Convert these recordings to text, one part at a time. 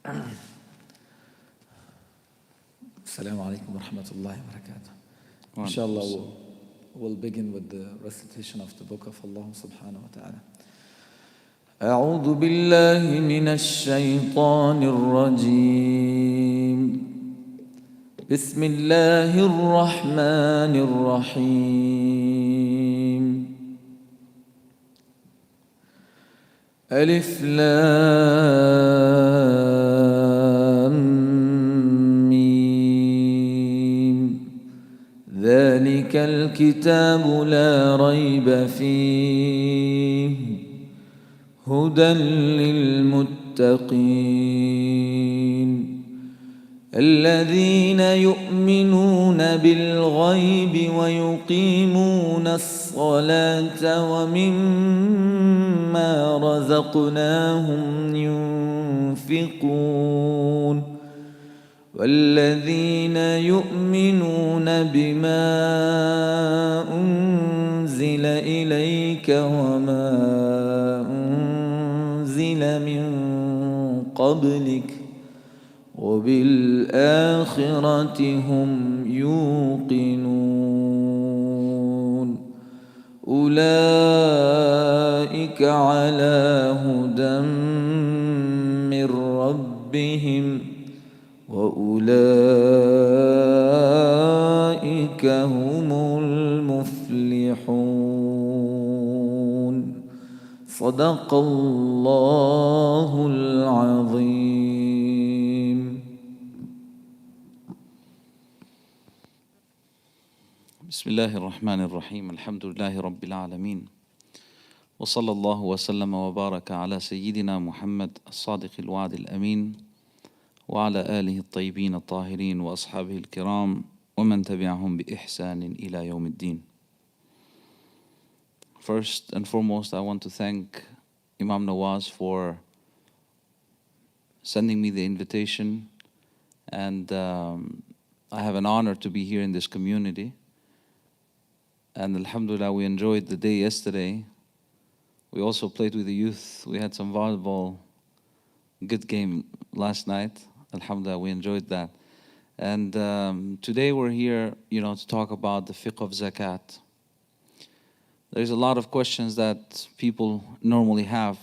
Assalamu alaikum wa rahmatullahi wa barakatuh. Inshallah, we'll begin with the recitation of the book of Allah subhanahu wa ta'ala. أعوذ بالله من الشيطان الرجيم. بسم الله الرحمن الرحيم. ألف لام ميم. ذلك الكتاب لا ريب فيه هدى للمتقين الذين يؤمنون بالغيب ويقيمون الصلاة ومما رزقناهم ينفقون والذين يؤمنون بما أنزل إليك وما أنزل من قبلك وبالآخرة هم يوقنون أولئك على هدى من ربهم وأولئك هم المفلحون صدق الله العظيم. بسم الله الرحمن الرحيم. الحمد لله رب العالمين وصلى الله وسلم وبارك على سيدنا محمد الصادق الوعد الأمين وعلى آله الطيبين الطاهرين وأصحابه الكرام ومن تبعهم بإحسان إلى يوم الدين. First and foremost, I want to thank Imam Nawaz for sending me the invitation, and I have an honor to be here in this community. And alhamdulillah, we enjoyed the day yesterday. We also played with the youth. We had some volleyball, good game last night. Alhamdulillah, we enjoyed that. And today we're here, to talk about the Fiqh of Zakat. There's a lot of questions that people normally have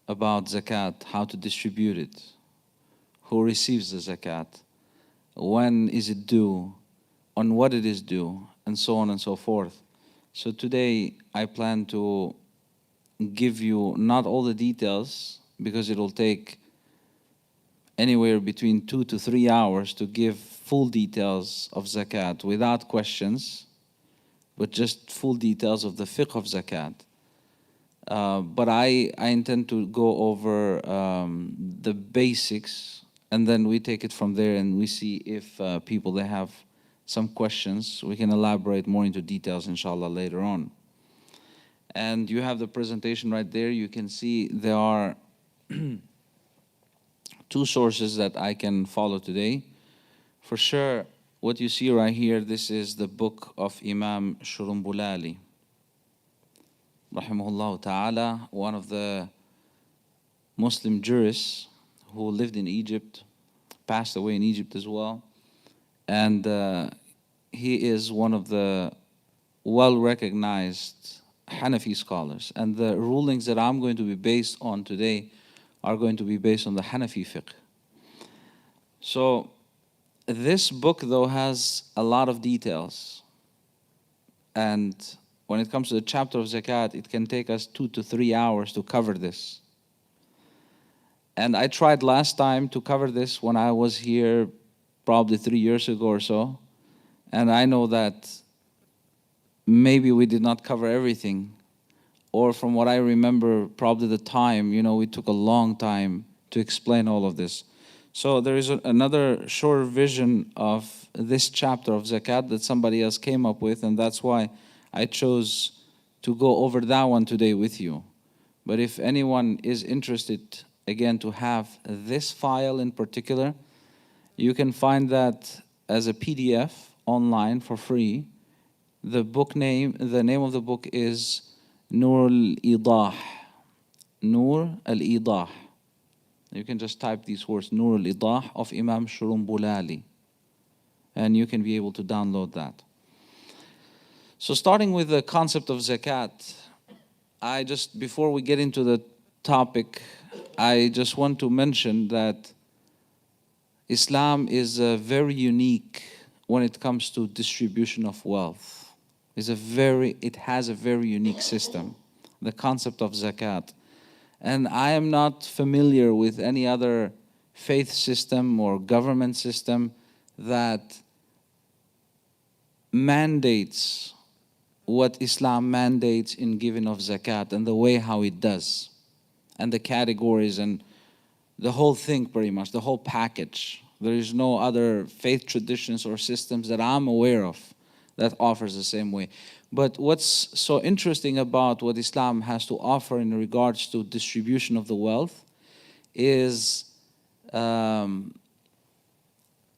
about Zakat, how to distribute it, who receives the Zakat, when is it due, on what it is due, and so on and so forth. So today I plan to give you not all the details, because it will take anywhere between 2 to 3 hours to give full details of Zakat without questions, but just full details of the Fiqh of Zakat. But I intend to go over the basics, and then we take it from there and we see if people they have some questions. We can elaborate more into details inshallah later on. And you have the presentation right there. You can see there are two sources that I can follow today. For sure, what you see right here, this is the book of Imam Shurumbulali, rahimahullah ta'ala, one of the Muslim jurists who lived in Egypt, passed away in Egypt as well. And he is one of the well-recognized Hanafi scholars. And the rulings that I'm going to be based on today are going to be based on the Hanafi fiqh. So this book, though, has a lot of details. And when it comes to the chapter of Zakat, it can take us 2 to 3 hours to cover this. And I tried last time to cover this when I was here probably 3 years ago or so. And I know that maybe we did not cover everything. Or from what I remember, probably the time, we took a long time to explain all of this. So there is another short version of this chapter of Zakat that somebody else came up with, and that's why I chose to go over that one today with you. But if anyone is interested, again, to have this file in particular, you can find that as a PDF online for free. The name of the book is Nur al-Idah. Nur al-Idah. You can just type these words, Nur al-Idah of Imam Shurumbulali, and you can be able to download that. So starting with the concept of zakat, before we get into the topic, I just want to mention that Islam is very unique when it comes to distribution of wealth. It has a very unique system, the concept of zakat. And I am not familiar with any other faith system or government system that mandates what Islam mandates in giving of zakat and the way how it does, and the categories and the whole thing, pretty much, the whole package. There is no other faith traditions or systems that I'm aware of that offers the same way. But what's so interesting about what Islam has to offer in regards to distribution of the wealth is when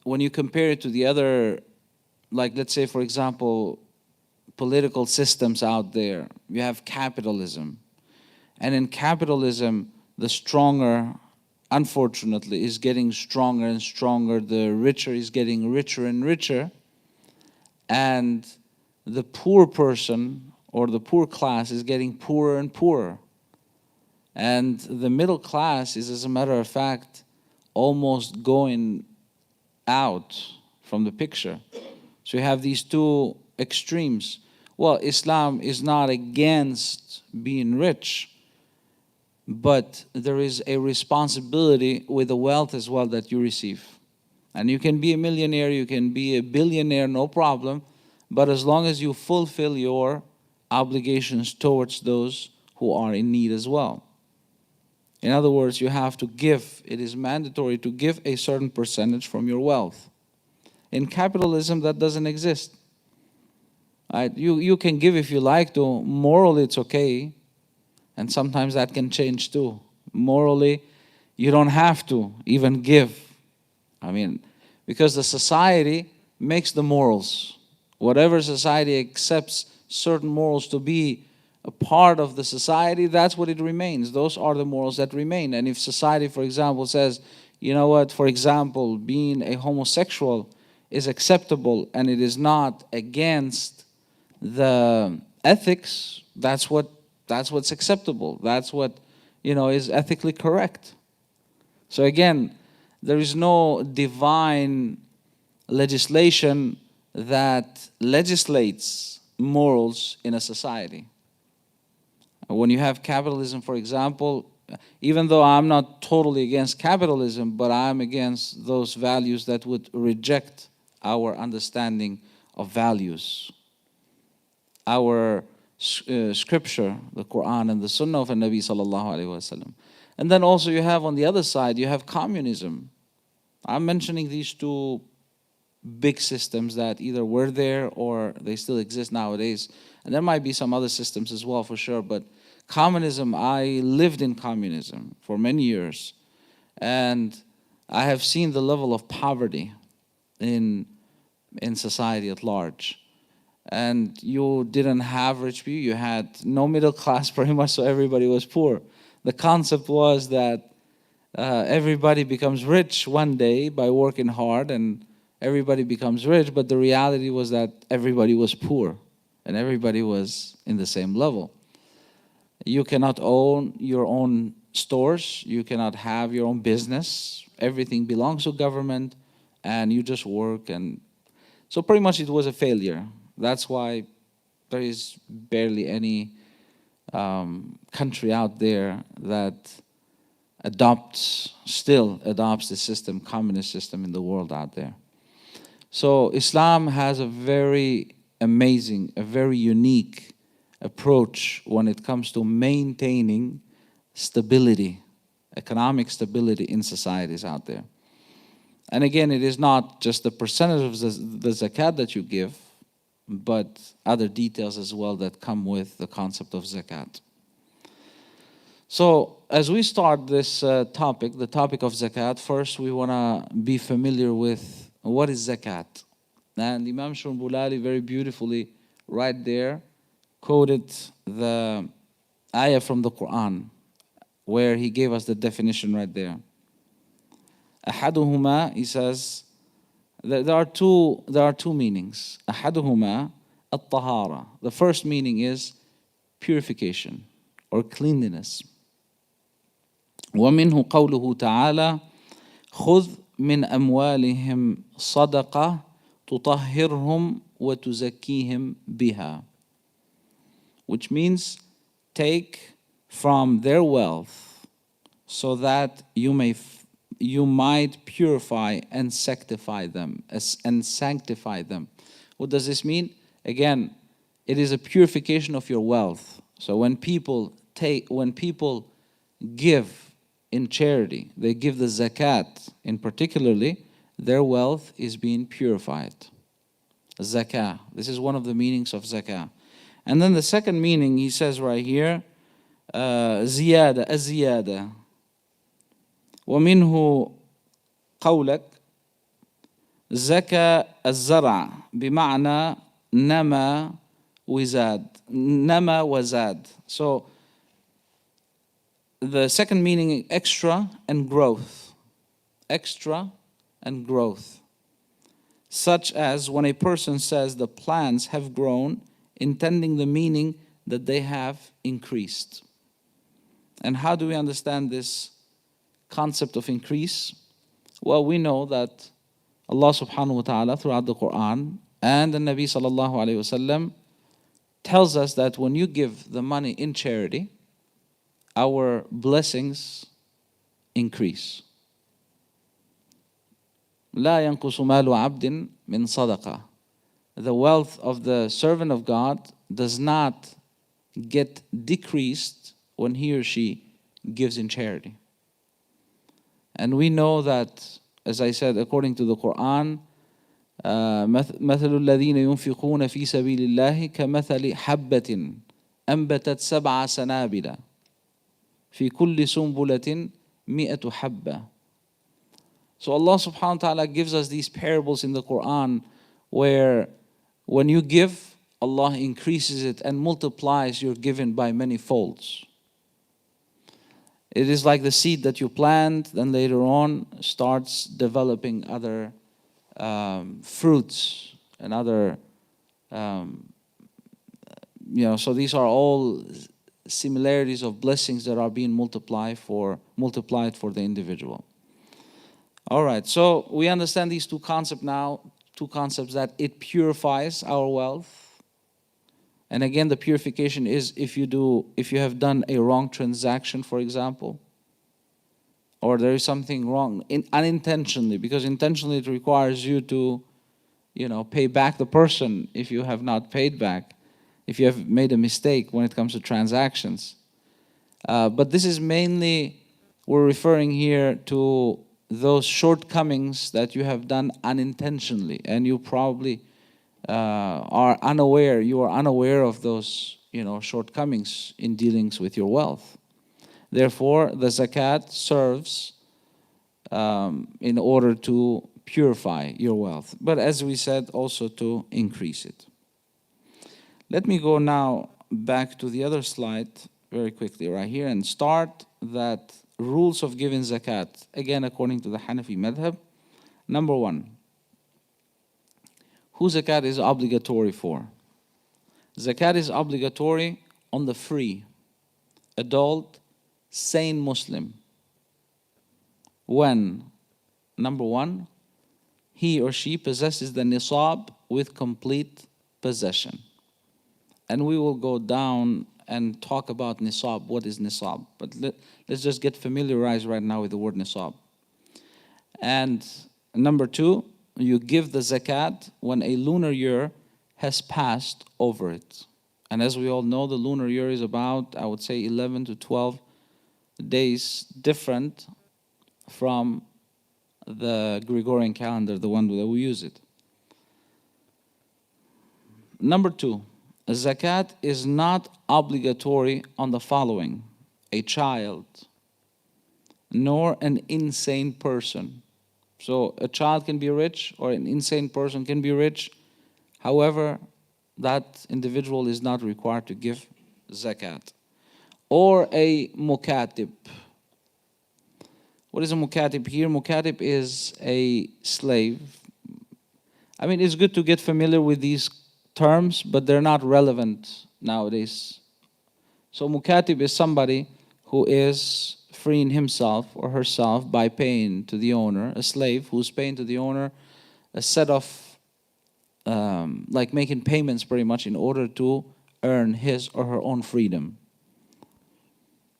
you compare it to the other, like let's say for example, political systems out there, you have capitalism. And in capitalism, the stronger, unfortunately, is getting stronger and stronger. The richer is getting richer and richer. And the poor person or the poor class is getting poorer and poorer. And the middle class is, as a matter of fact, almost going out from the picture. So you have these two extremes. Well, Islam is not against being rich, but there is a responsibility with the wealth as well that you receive. And you can be a millionaire, you can be a billionaire, no problem, but as long as you fulfill your obligations towards those who are in need as well. In other words, you have to give. It is mandatory to give a certain percentage from your wealth. In capitalism, that doesn't exist. Right? You can give if you like to. Morally, it's okay. And sometimes that can change too. Morally, you don't have to even give. I mean, because the society makes the morals. Whatever society accepts certain morals to be a part of the society, that's what it remains. Those are the morals that remain. And if society, for example, says, you know what, for example, being a homosexual is acceptable and it is not against the ethics, that's what's acceptable. That's what, is ethically correct. So again, there is no divine legislation that legislates morals in a society. When you have capitalism, for example, even though I'm not totally against capitalism, but I'm against those values that would reject our understanding of values. Our scripture, the Quran and the Sunnah of the Nabi sallallahu alaihi wasallam. And then also you have on the other side, you have communism. I'm mentioning these two big systems that either were there or they still exist nowadays. And there might be some other systems as well for sure, but communism, I lived in communism for many years. And I have seen the level of poverty in society at large. And you didn't have rich people, you had no middle class pretty much, so everybody was poor. The concept was that everybody becomes rich one day by working hard, and everybody becomes rich, but the reality was that everybody was poor and everybody was in the same level. You cannot own your own stores, you cannot have your own business, everything belongs to government and you just work. And so pretty much it was a failure. That's why there is barely any country out there that still adopts the system, communist system in the world out there. So Islam has a very amazing, a very unique approach when it comes to maintaining stability, economic stability in societies out there. And again, it is not just the percentage of the zakat that you give, but other details as well that come with the concept of zakat. So as we start this topic, the topic of zakat, first we want to be familiar with what is zakat. And Imam Shurumbulali very beautifully right there quoted the ayah from the Quran where he gave us the definition right there. أحدهما, he says, there are two meanings. أحدهما الطهارة. The first meaning is purification or cleanliness. ومنه قوله تعالى خذ من أموالهم صدقة تطهرهم وتزكيهم بها, which means take from their wealth so that you might purify and sanctify them. What does this mean? Again, it is a purification of your wealth. So when people give in charity, they give the zakat in particularly, their wealth is being purified. Zakah. This is one of the meanings of zakah. And then the second meaning, he says right here, زيادة الزيادة. ومنه قولك زكى الزرع بمعنى نما وزاد. So the second meaning, extra and growth. Extra and growth. Such as when a person says the plants have grown, intending the meaning that they have increased. And how do we understand this concept of increase? Well, we know that Allah subhanahu wa ta'ala throughout the Quran and the Nabi sallallahu alayhi wa sallam tells us that when you give the money in charity, our blessings increase. لا ينقص مال عبد من صدقة. The wealth of the servant of God does not get decreased when he or she gives in charity. And we know that, as I said, according to the Quran, مثل الذين ينفقون في سبيل الله كمثل حبة أنبتت 7 سنابل في كل سنبلة 100 حبة. So Allah subhanahu wa ta'ala gives us these parables in the Quran where when you give, Allah increases it and multiplies your giving by many folds. It is like the seed that you plant, then later on starts developing other fruits and other, so these are all similarities of blessings that are being multiplied for the individual. All right, so we understand these two concepts now, that it purifies our wealth. And again, the purification is if you have done a wrong transaction, for example, or there is something wrong unintentionally, because intentionally it requires you to, pay back the person if you have not paid back, if you have made a mistake when it comes to transactions. But this is mainly, we're referring here to those shortcomings that you have done unintentionally, and you probably are unaware of those shortcomings in dealings with your wealth. Therefore, the zakat serves in order to purify your wealth, but as we said, also to increase it. Let me go now back to the other slide very quickly right here and start that rules of giving zakat, again according to the Hanafi madhab. Number 1, who zakat is obligatory for? Zakat is obligatory on the free, adult, sane Muslim. When, number 1, he or she possesses the nisab with complete possession. And we will go down and talk about nisab, what is nisab. But let's just get familiarized right now with the word nisab. And number 2, you give the zakat when a lunar year has passed over it. And as we all know, the lunar year is about, I would say, 11 to 12 days different from the Gregorian calendar, the one that we use it. Number 2, zakat is not obligatory on the following: a child, nor an insane person. So a child can be rich or an insane person can be rich. However, that individual is not required to give zakat. Or a Mukativ. What is a Mukativ here? Mukativ is a slave. I mean, it's good to get familiar with these terms, but they're not relevant nowadays. So Mukativ is somebody who is freeing himself or herself by paying to the owner, a slave who's paying to the owner a set of, like making payments pretty much in order to earn his or her own freedom.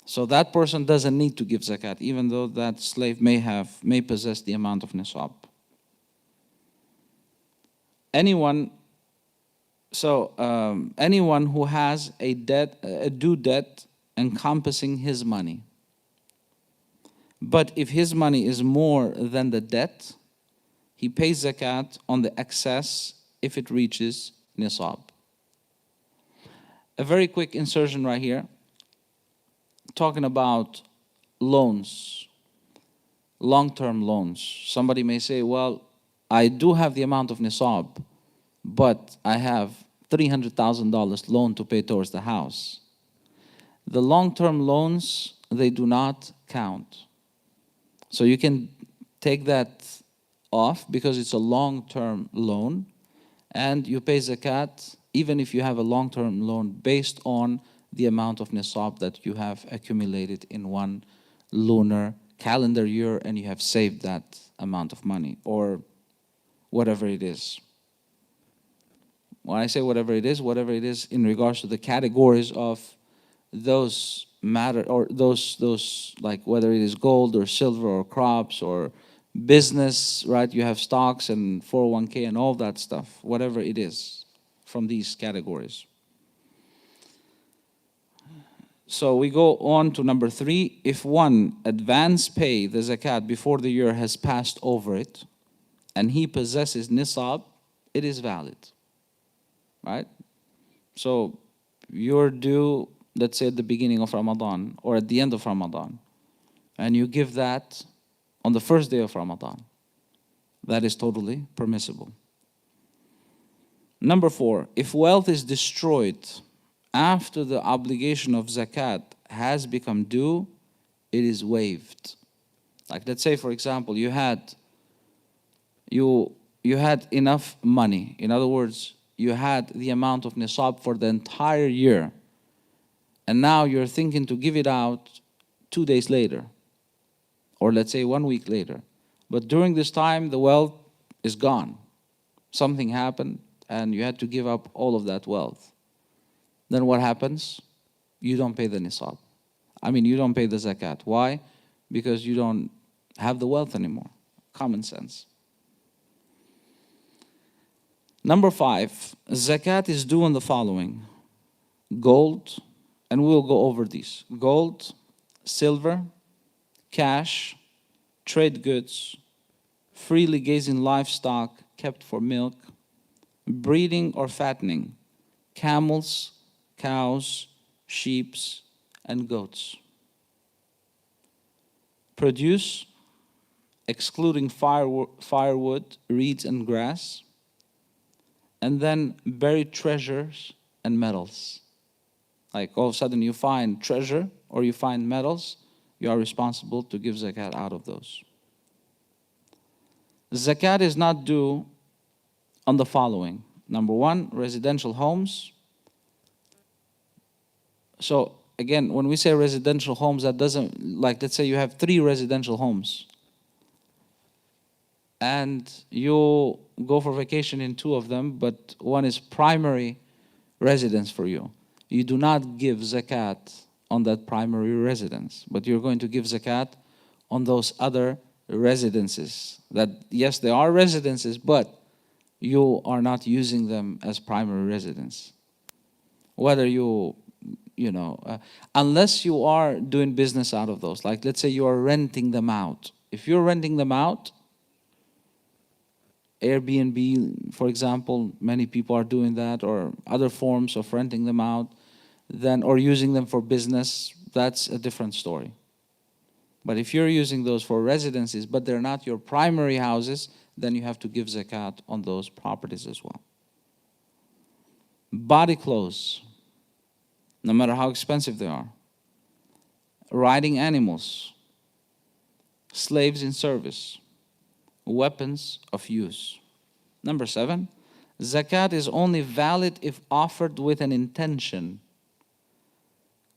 So that person doesn't need to give zakat, even though that slave may possess the amount of nisab. Anyone who has a due debt encompassing his money. But if his money is more than the debt, he pays zakat on the excess if it reaches nisab. A very quick insertion right here, talking about loans, long-term loans. Somebody may say, well, I do have the amount of nisab, but I have $300,000 loan to pay towards the house. The long-term loans, they do not count. So you can take that off because it's a long-term loan, and you pay zakat even if you have a long-term loan based on the amount of nisab that you have accumulated in one lunar calendar year, and you have saved that amount of money or whatever it is. When I say whatever it is in regards to the categories of those matter, or those like whether it is gold or silver or crops or business, right? You have stocks and 401k and all that stuff, whatever it is from these categories. So we go on to number 3. If one advance pay the zakat before the year has passed over it, and he possesses nisab, it is valid, right? So you're due, let's say at the beginning of Ramadan or at the end of Ramadan, and you give that on the first day of Ramadan. That is totally permissible. Number 4, if wealth is destroyed after the obligation of zakat has become due, it is waived. Like let's say, for example, you had enough money. In other words, you had the amount of nisab for the entire year, and now you're thinking to give it out 2 days later, or let's say 1 week later. But during this time, the wealth is gone. Something happened, and you had to give up all of that wealth. Then what happens? You don't pay the nisab. You don't pay the zakat. Why? Because you don't have the wealth anymore. Common sense. Number 5, zakat is due on the following: gold, and we'll go over these: gold, silver, cash, trade goods, freely grazing livestock kept for milk, breeding or fattening, camels, cows, sheep, and goats. Produce, excluding firewood, reeds, and grass, and then buried treasures and metals. Like all of a sudden you find treasure or you find metals, you are responsible to give zakat out of those. Zakat is not due on the following. Number 1, residential homes. So again, when we say residential homes, that doesn't, like let's say you have 3 residential homes and you go for vacation in 2 of them, but one is primary residence for you. You do not give zakat on that primary residence, but you're going to give zakat on those other residences. That, yes, they are residences, but you are not using them as primary residence. Whether unless you are doing business out of those. Like let's say you are renting them out. If you're renting them out, Airbnb, for example, many people are doing that, or other forms of renting them out, then or using them for business, that's a different story. But if you're using those for residences, but they're not your primary houses, then you have to give zakat on those properties as well. Body clothes, no matter how expensive they are. Riding animals. slaves in service, weapons of use. Number 7, zakat is only valid if offered with an intention,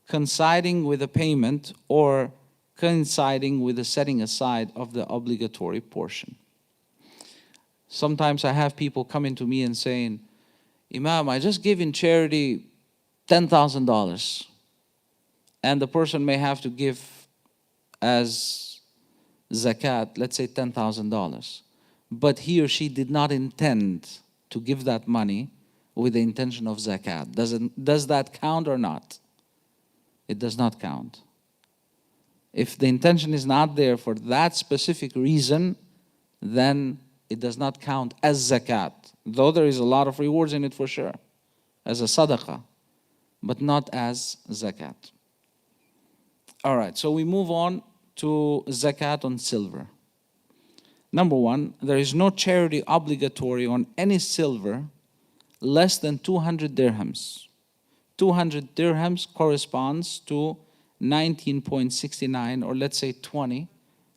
coinciding with a payment or coinciding with the setting aside of the obligatory portion. Sometimes I have people coming to me and saying, Imam, I just gave in charity $10,000. And the person may have to give as zakat, let's say $10,000. But he or she did not intend to give that money with the intention of zakat. Does that count or not? It does not count. If the intention is not there for that specific reason, then it does not count as zakat, though there is a lot of rewards in it for sure, as a sadaqah, but not as zakat. All right, so we move on to zakat on silver. Number 1, there is no charity obligatory on any silver less than 200 dirhams. 200 dirhams corresponds to 19.69, or let's say 20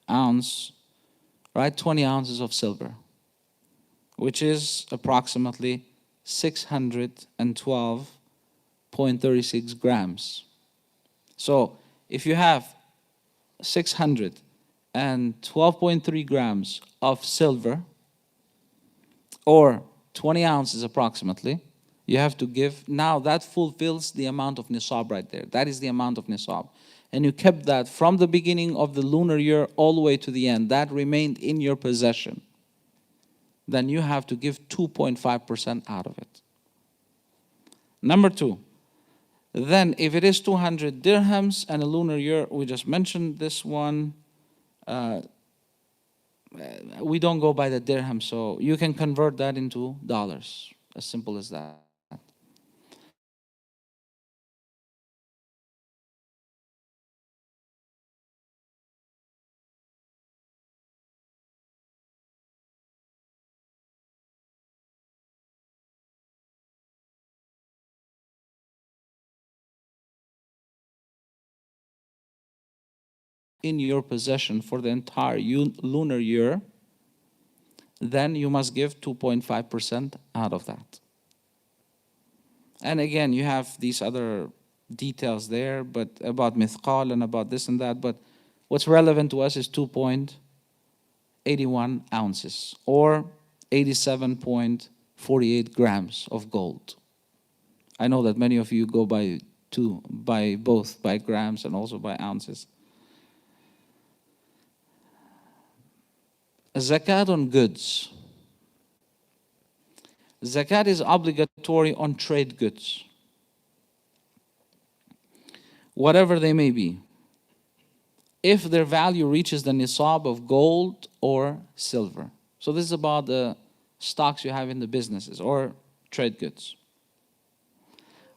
ounce, right? 20 ounces of silver, which is approximately 612.36 grams. So if you have 612.3 grams of silver, or 20 ounces approximately, you have to give. Now that fulfills the amount of nisab right there. That is the amount of nisab. And you kept that from the beginning of the lunar year all the way to the end. That remained in your possession. Then you have to give 2.5% out of it. Number 2, then if it is 200 dirhams and a lunar year, we just mentioned this one, we don't go by the dirham, so you can convert that into dollars, as simple as that. In your possession for the entire lunar year, then you must give 2.5% out of that. And again, you have these other details there, but about mithqal and about this and that, but what's relevant to us is 2.81 ounces or 87.48 grams of gold. I know that many of you go by both by grams and also by ounces. Zakat on goods. Zakat is obligatory on trade goods, whatever they may be, if their value reaches the nisab of gold or silver. So this is about the stocks you have in the businesses or trade goods.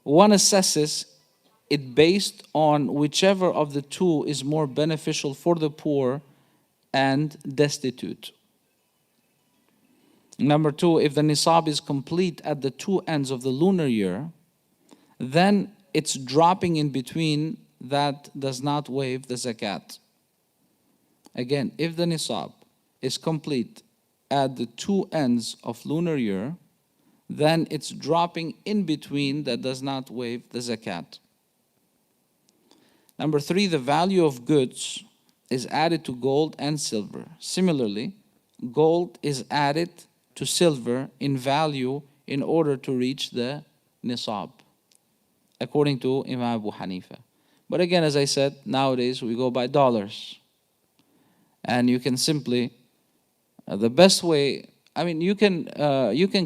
One assesses it based on whichever of the two is more beneficial for the poor and destitute. Number 2, if the nisab is complete at the two ends of the lunar year, then it's dropping in between that does not waive the zakat. Again, if the nisab is complete at the two ends of lunar year, then it's dropping in between that does not waive the zakat. Number 3, the value of goods is added to gold and silver. Similarly, gold is added to silver in value in order to reach the nisab, according to Imam Abu Hanifa. But again, as I said, nowadays we go by dollars. And you can simply, the best way, I mean, you can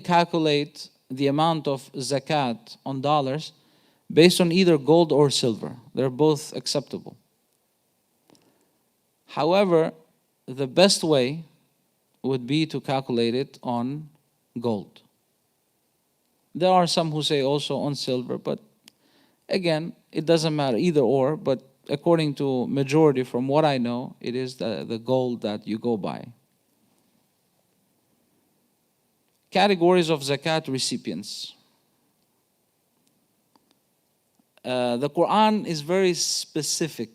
calculate the amount of zakat on dollars based on either gold or silver. They're both acceptable. However, the best way would be to calculate it on gold. There are some who say also on silver, but again, it doesn't matter either or, but according to majority from what I know, it is the gold that you go by. Categories of zakat recipients. The Quran is very specific,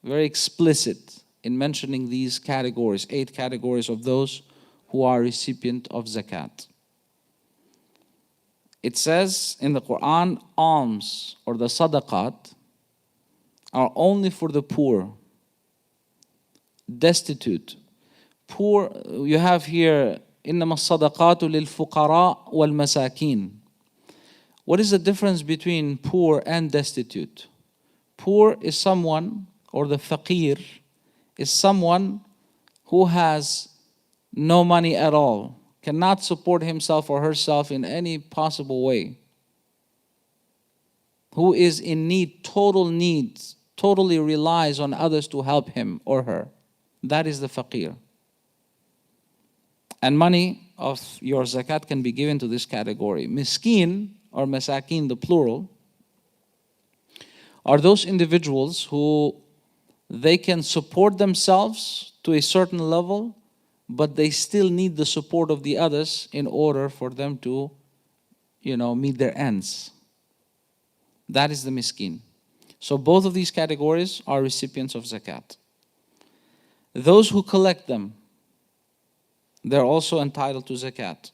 very explicit in mentioning these categories, 8 categories of those who are recipient of zakat. It says in the Quran, alms or the sadaqat are only for the poor, destitute. Poor, you have here, إنما الصدقات للفقراء والمساكين. What is the difference between poor and destitute? Poor is someone, or the faqir, is someone who has no money at all, cannot support himself or herself in any possible way, who is in need, totally relies on others to help him or her. That is the faqir. And money of your zakat can be given to this category. Miskin or masakin, the plural, are those individuals who they can support themselves to a certain level, but they still need the support of the others in order for them to, meet their ends. That is the miskin. So both of these categories are recipients of zakat. Those who collect them, they're also entitled to zakat.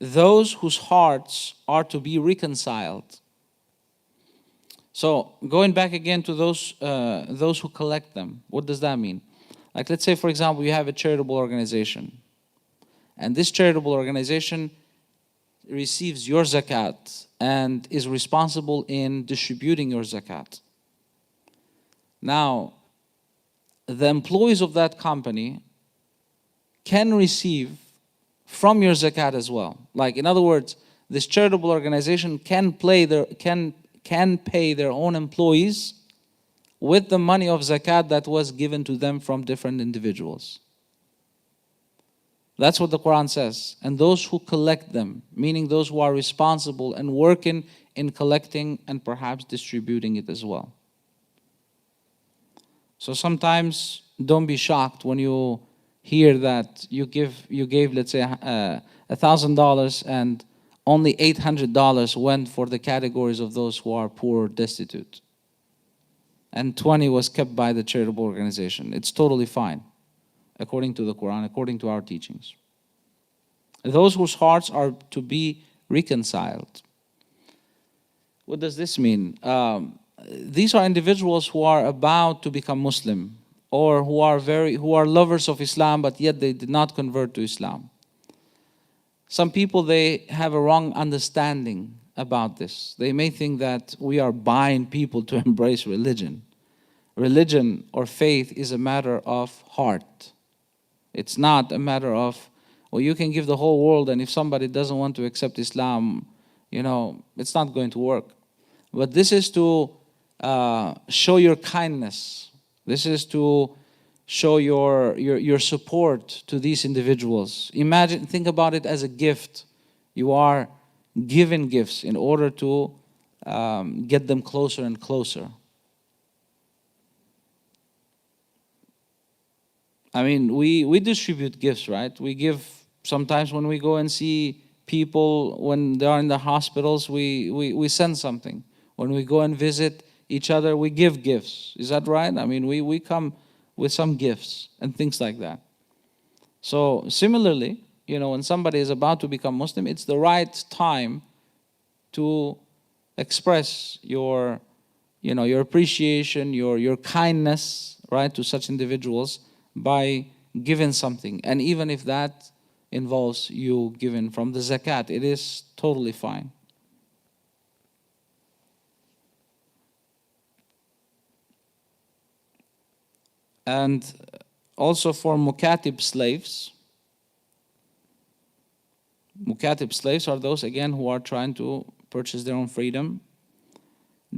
Those whose hearts are to be reconciled. So going back again to those who collect them, what does that mean? Like, let's say, for example, you have a charitable organization, and this charitable organization receives your zakat and is responsible in distributing your zakat. Now, the employees of that company can receive from your zakat as well. Like, in other words, this charitable organization can pay their own employees with the money of zakat that was given to them from different individuals. That's what the Quran says. And those who collect them, meaning those who are responsible and working in collecting and perhaps distributing it as well. So sometimes don't be shocked when you hear that you gave, let's say, $1,000 and only $800 went for the categories of those who are poor or destitute, and 20 was kept by the charitable organization. It's totally fine, according to the Quran, according to our teachings. Those whose hearts are to be reconciled. What does this mean? These are individuals who are about to become Muslim, or who are lovers of Islam, but yet they did not convert to Islam. Some people, they have a wrong understanding about this. They may think that we are buying people to embrace religion. Religion or faith is a matter of heart. It's not a matter of, well, you can give the whole world, and if somebody doesn't want to accept Islam, it's not going to work. But this is to show your kindness. This is to show your support to these individuals. Think about it as a gift. You are given gifts in order to get them closer and closer. I mean, we distribute gifts, right? We give, sometimes when we go and see people when they are in the hospitals, we send something. When we go and visit each other, we give gifts. Is that right? I mean, we come with some gifts and things like that. So similarly, when somebody is about to become Muslim, it's the right time to express your appreciation, your kindness, right, to such individuals by giving something. And even if that involves you giving from the zakat, it is totally fine. And also for Mukativ slaves. Mukativ slaves are those, again, who are trying to purchase their own freedom.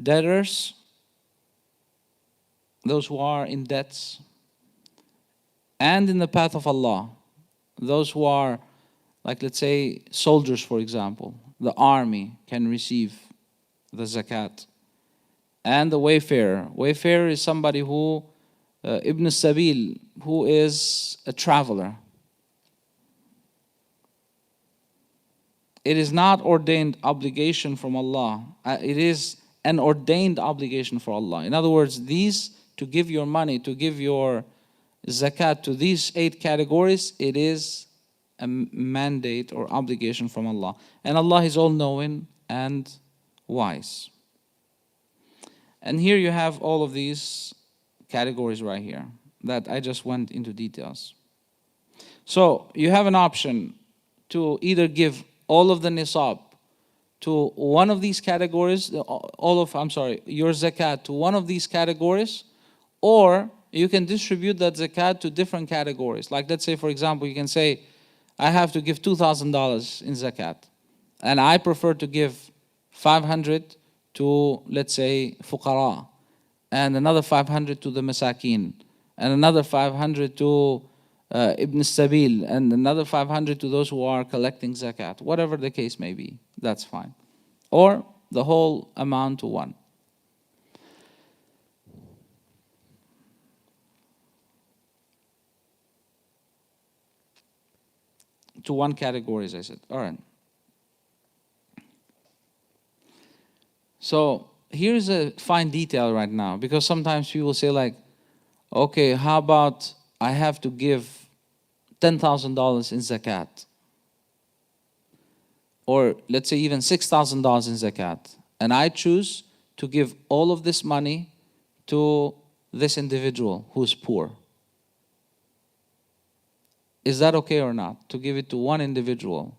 Debtors, those who are in debts. And in the path of Allah, those who are, like, let's say, soldiers, for example. The army can receive the zakat. And the wayfarer. Wayfarer is somebody who Ibn Sabil, who is a traveler. It is not ordained obligation from Allah. It is an ordained obligation for Allah. In other words, these to give your money, to give your zakat to these 8 categories, it is a mandate or obligation from Allah. And Allah is all-knowing and wise. And here you have all of these categories right here that I just went into details. So you have an option to either give all of the nisab to one of these categories, your zakat to one of these categories, or you can distribute that zakat to different categories. Like let's say, for example, you can say, I have to give $2,000 in zakat, and I prefer to give 500 to, let's say, fuqara, and another 500 to the masakin, and another 500 to Ibn Sabil, and another 500 to those who are collecting zakat. Whatever the case may be, that's fine. Or the whole amount to one. To one category, as I said. All right. So here's a fine detail right now, because sometimes people say like, okay, how about I have to give $10,000 in zakat, or let's say even $6,000 in zakat, and I choose to give all of this money to this individual who's poor. Is that okay or not, to give it to one individual?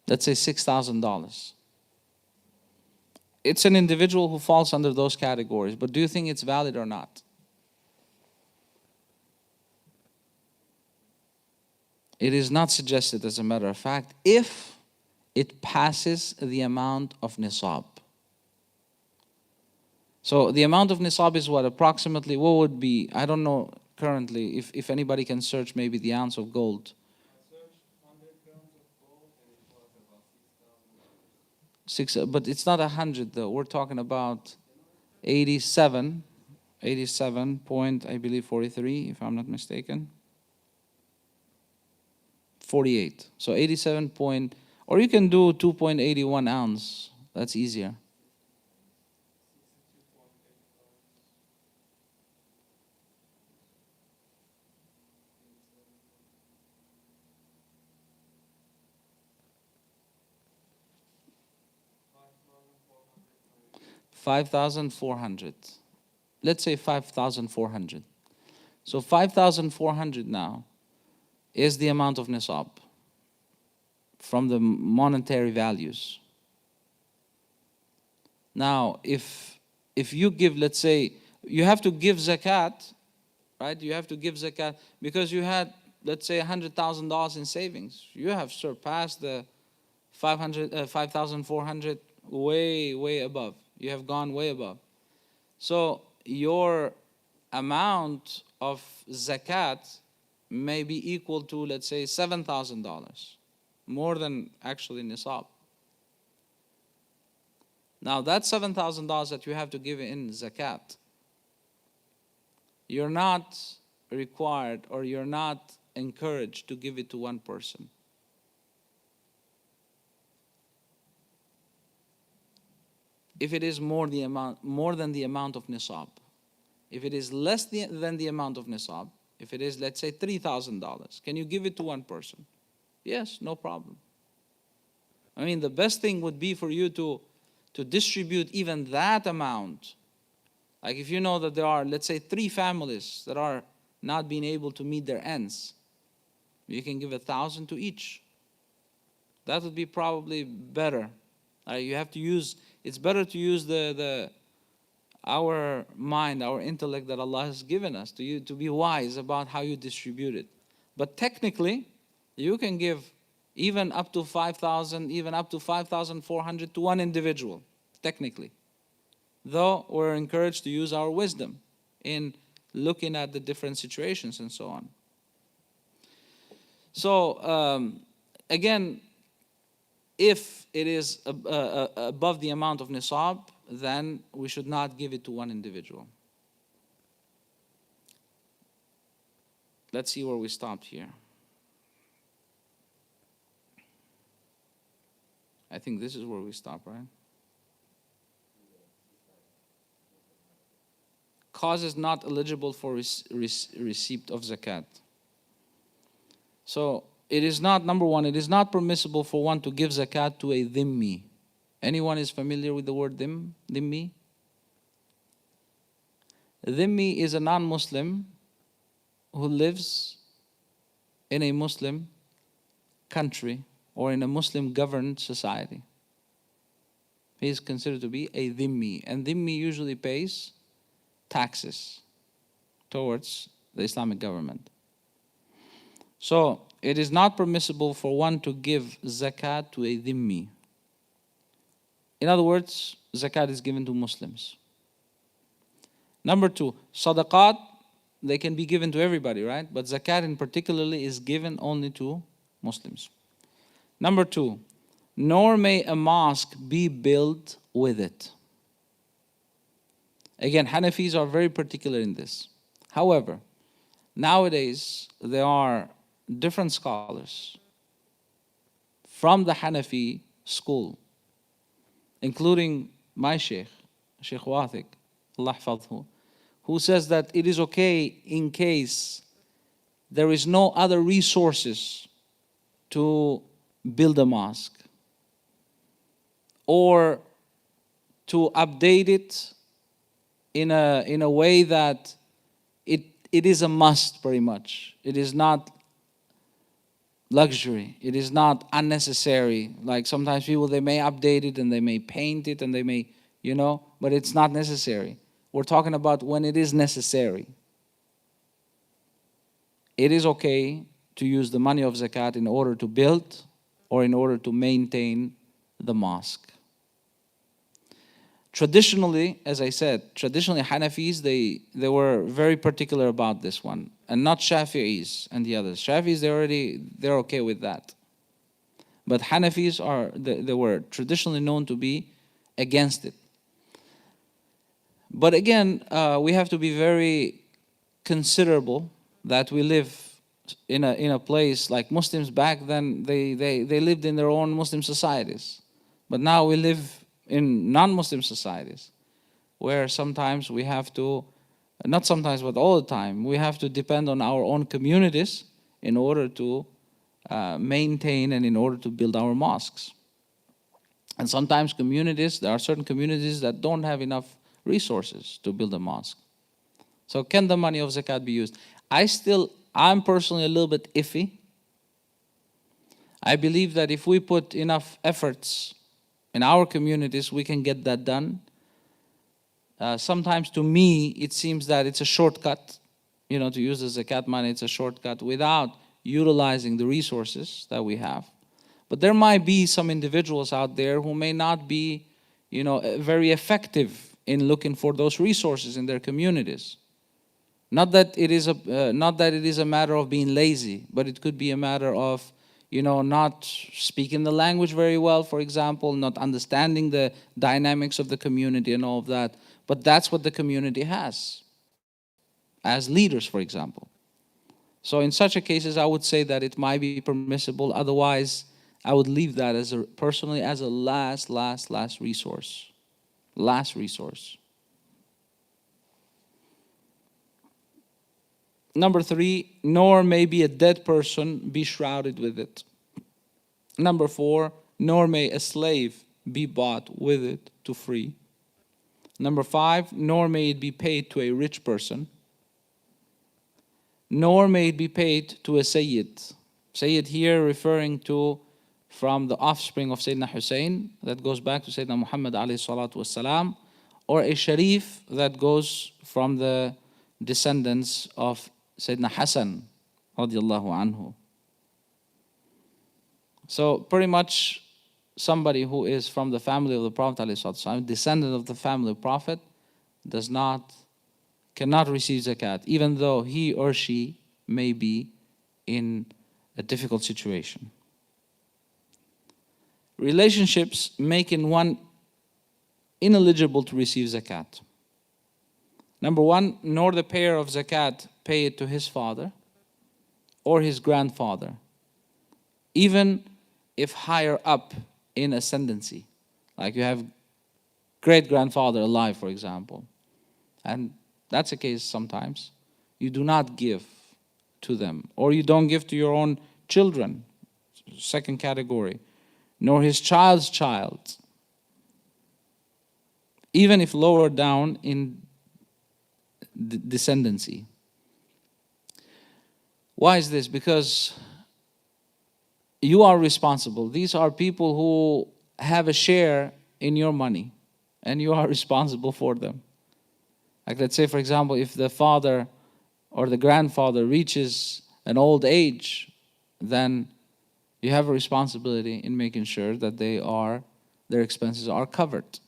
Let's say $6,000. It's an individual who falls under those categories, but do you think it's valid or not? It is not suggested, as a matter of fact, if it passes the amount of nisab. So the amount of nisab is what? Approximately, what would be? I don't know currently, if anybody can search maybe the ounce of gold. I searched 100 grams of gold and it was about $6,000. But it's not 100 though. We're talking about 87 point, I believe 43, if I'm not mistaken. 48. So 87 point, or you can do 2.81 ounce. That's easier. $5,400. Let's say 5,400. So 5,400 now is the amount of nisab from the monetary values. Now, if you give, let's say, you have to give zakat, right? You have to give zakat because you had, let's say, $100,000 in savings. You have surpassed the 5,400 way above. You have gone way above. So your amount of zakat may be equal to, let's say, $7,000, more than actually nisab. Now that $7,000 that you have to give in zakat, you're not required or you're not encouraged to give it to one person. If it is more than the amount of nisab. If it is less than the amount of nisab, if it is, let's say, $3,000, can you give it to one person? Yes, no problem. I mean, the best thing would be for you to distribute even that amount. Like if you know that there are, let's say, 3 families that are not being able to meet their ends, you can give 1,000 to each. That would be probably better. You have to use, it's better to use our mind, our intellect that Allah has given us to be wise about how you distribute it. But technically, you can give even up to 5,000, even up to 5,400 to one individual, technically. Though we're encouraged to use our wisdom in looking at the different situations and so on. So, again, if it is above the amount of nisab, then we should not give it to one individual. Let's see where we stopped here. I think this is where we stopped, right? causes not eligible for receipt of zakat. So it is not, number one, it is not permissible for one to give zakat to a dhimmi. Anyone is familiar with the word dhimmi? Dhimmi is a non-Muslim who lives in a Muslim country or in a Muslim governed society. He is considered to be a dhimmi, and dhimmi usually pays taxes towards the Islamic government. So it is not permissible for one to give zakat to a dhimmi. In other words, zakat is given to Muslims. Number two, sadaqat, they can be given to everybody, right? But zakat in particularly is given only to Muslims. Number two, nor may a mosque be built with it. Again, Hanafis are very particular in this. However, nowadays there are different scholars from the Hanafi school, including my Sheikh Wathiq, Allah hafadhu, who says that it is okay in case there is no other resources to build a mosque or to update it in a way that it is a must, pretty much. It is not luxury. It is not unnecessary. Like sometimes people, they may update it and they may paint it and they may, but it's not necessary. We're talking about when it is necessary. It is okay to use the money of zakat in order to build or in order to maintain the mosque. Traditionally, as I said, Hanafis, they were very particular about this one, and not Shafi'is and the others. Shafi'is, they're okay with that. But Hanafis they were traditionally known to be against it. But again, we have to be very considerable that we live in a place like Muslims back then, they lived in their own Muslim societies. But now we live in non-Muslim societies where sometimes we have to, not sometimes but all the time, we have to depend on our own communities in order to maintain and in order to build our mosques. And sometimes there are certain communities that don't have enough resources to build a mosque. So can the money of zakat be used? I'm personally a little bit iffy. I believe that if we put enough efforts in our communities, we can get that done. Sometimes to me, it seems that it's a shortcut, to use the zakat money, it's a shortcut without utilizing the resources that we have. But there might be some individuals out there who may not be, very effective in looking for those resources in their communities. Not that it is a matter of being lazy, but it could be a matter of not speaking the language very well, for example, not understanding the dynamics of the community and all of that. But that's what the community has as leaders, for example. So in such a cases, I would say that it might be permissible. Otherwise, I would leave that personally as a last resource. Last resource. Number three, nor may be a dead person be shrouded with it. Number four, nor may a slave be bought with it to free. Number five, nor may it be paid to a rich person. Nor may it be paid to a Sayyid. Sayyid here referring to from the offspring of Sayyidina Hussein, that goes back to Sayyidina Muhammad alayhi salatu wasalam, or a Sharif that goes from the descendants of Sayyidina Hassan radiallahu anhu. So pretty much somebody who is from the family of the Prophet ﷺ, descendant of the family of the Prophet, cannot receive zakat, even though he or she may be in a difficult situation. Relationships making one ineligible to receive zakat. Number one, nor the payer of zakat pay it to his father or his grandfather, even if higher up in ascendancy. Like you have great-grandfather alive, for example, and That's the case sometimes. You do not give to them, or you don't give to your own children, second category, nor his child's child, even if lower down in descendancy. Why is this? Because you are responsible. These are people who have a share in your money, and you are responsible for them. Like, let's say, for example, if the father or the grandfather reaches an old age, then you have a responsibility in making sure that their expenses are covered.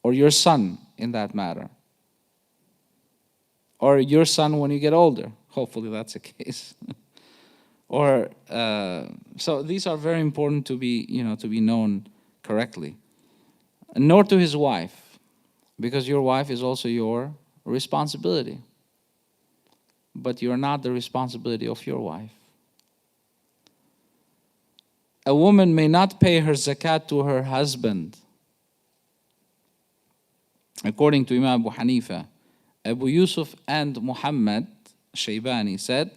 Or your son, in that matter. Or your son when you get older. Hopefully that's the case. Or so these are very important to be known correctly. Nor to his wife, because your wife is also your responsibility. But you're not the responsibility of your wife. A woman may not pay her zakat to her husband. According to Imam Abu Hanifa, Abu Yusuf and Muhammad Shaybani said,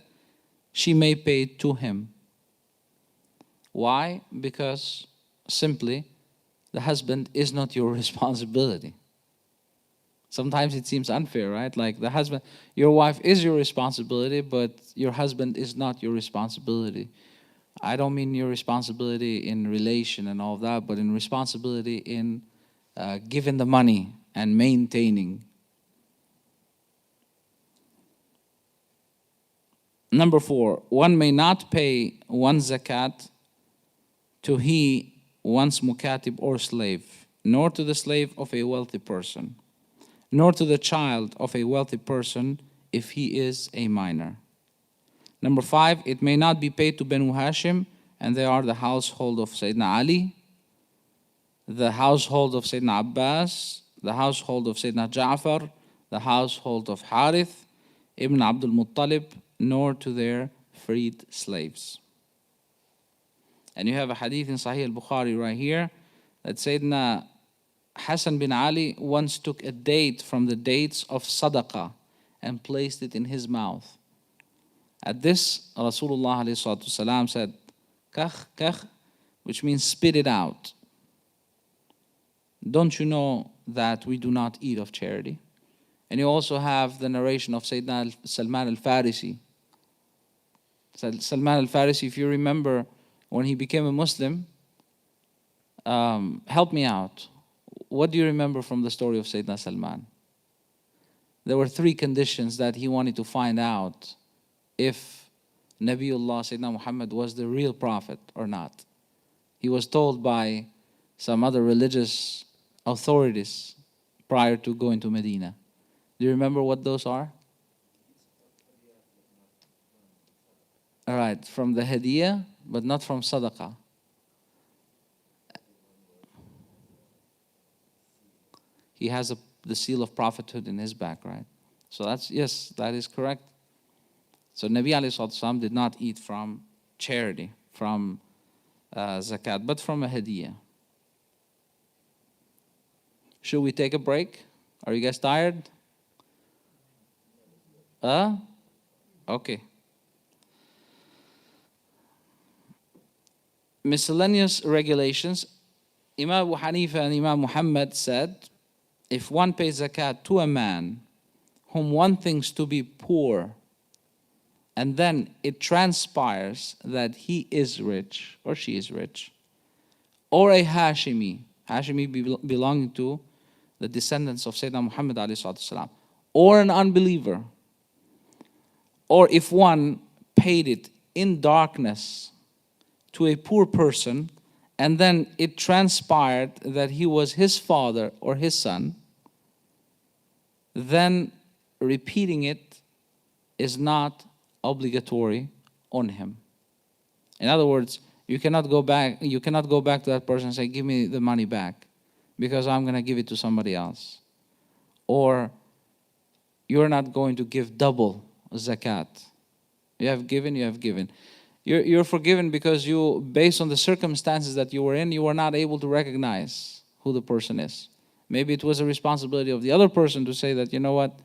she may pay to him. Why? Because simply, the husband is not your responsibility. Sometimes it seems unfair, right? Like the husband, your wife is your responsibility, but your husband is not your responsibility. I don't mean your responsibility in relation and all of that, but in responsibility in giving the money and maintaining. Number 4, one may not pay one's zakat to one's Mukativ or slave, nor to the slave of a wealthy person, nor to the child of a wealthy person if he is a minor. Number 5, it may not be paid to Banu Hashim, and they are the household of Sayyidina Ali, the household of Sayyidina Abbas, the household of Sayyidina Ja'far, the household of Harith, Ibn Abdul Muttalib, nor to their freed slaves. And you have a hadith in Sahih al-Bukhari right here that Sayyidina Hassan bin Ali once took a date from the dates of Sadaqah and placed it in his mouth. At this, Rasulullah ﷺ said, Kakh, kakh, which means spit it out. Don't you know that we do not eat of charity? And you also have the narration of Sayyidina Salman al-Farisi. Salman al-Farisi, if you remember, when he became a Muslim, help me out. What do you remember from the story of Sayyidina Salman? There were 3 conditions that he wanted to find out if Nabiullah Sayyidina Muhammad was the real prophet or not. He was told by some other religious authorities prior to going to Medina. Do you remember what those are? All right, from the hadiyah, but not from sadaqah. He has the seal of prophethood in his back, right? So yes, that is correct. So Nabi ﷺ did not eat from charity, from zakat, but from a hadiyah. Should we take a break? Are you guys tired? Okay. Miscellaneous regulations. Imam Abu Hanifa and Imam Muhammad said, if one pays zakat to a man whom one thinks to be poor, and then it transpires that he is rich or she is rich, or a Hashimi belonging to the descendants of Sayyidina Muhammad ﷺ, or an unbeliever, or if one paid it in darkness to a poor person, and then it transpired that he was his father or his son, then repeating it is not obligatory on him. In other words, you cannot go back to that person and say, give me the money back, because I'm going to give it to somebody else. Or you're not going to give double zakat. You have given. You're forgiven because you, based on the circumstances that you were in, you were not able to recognize who the person is. Maybe it was a responsibility of the other person to say that, you know what,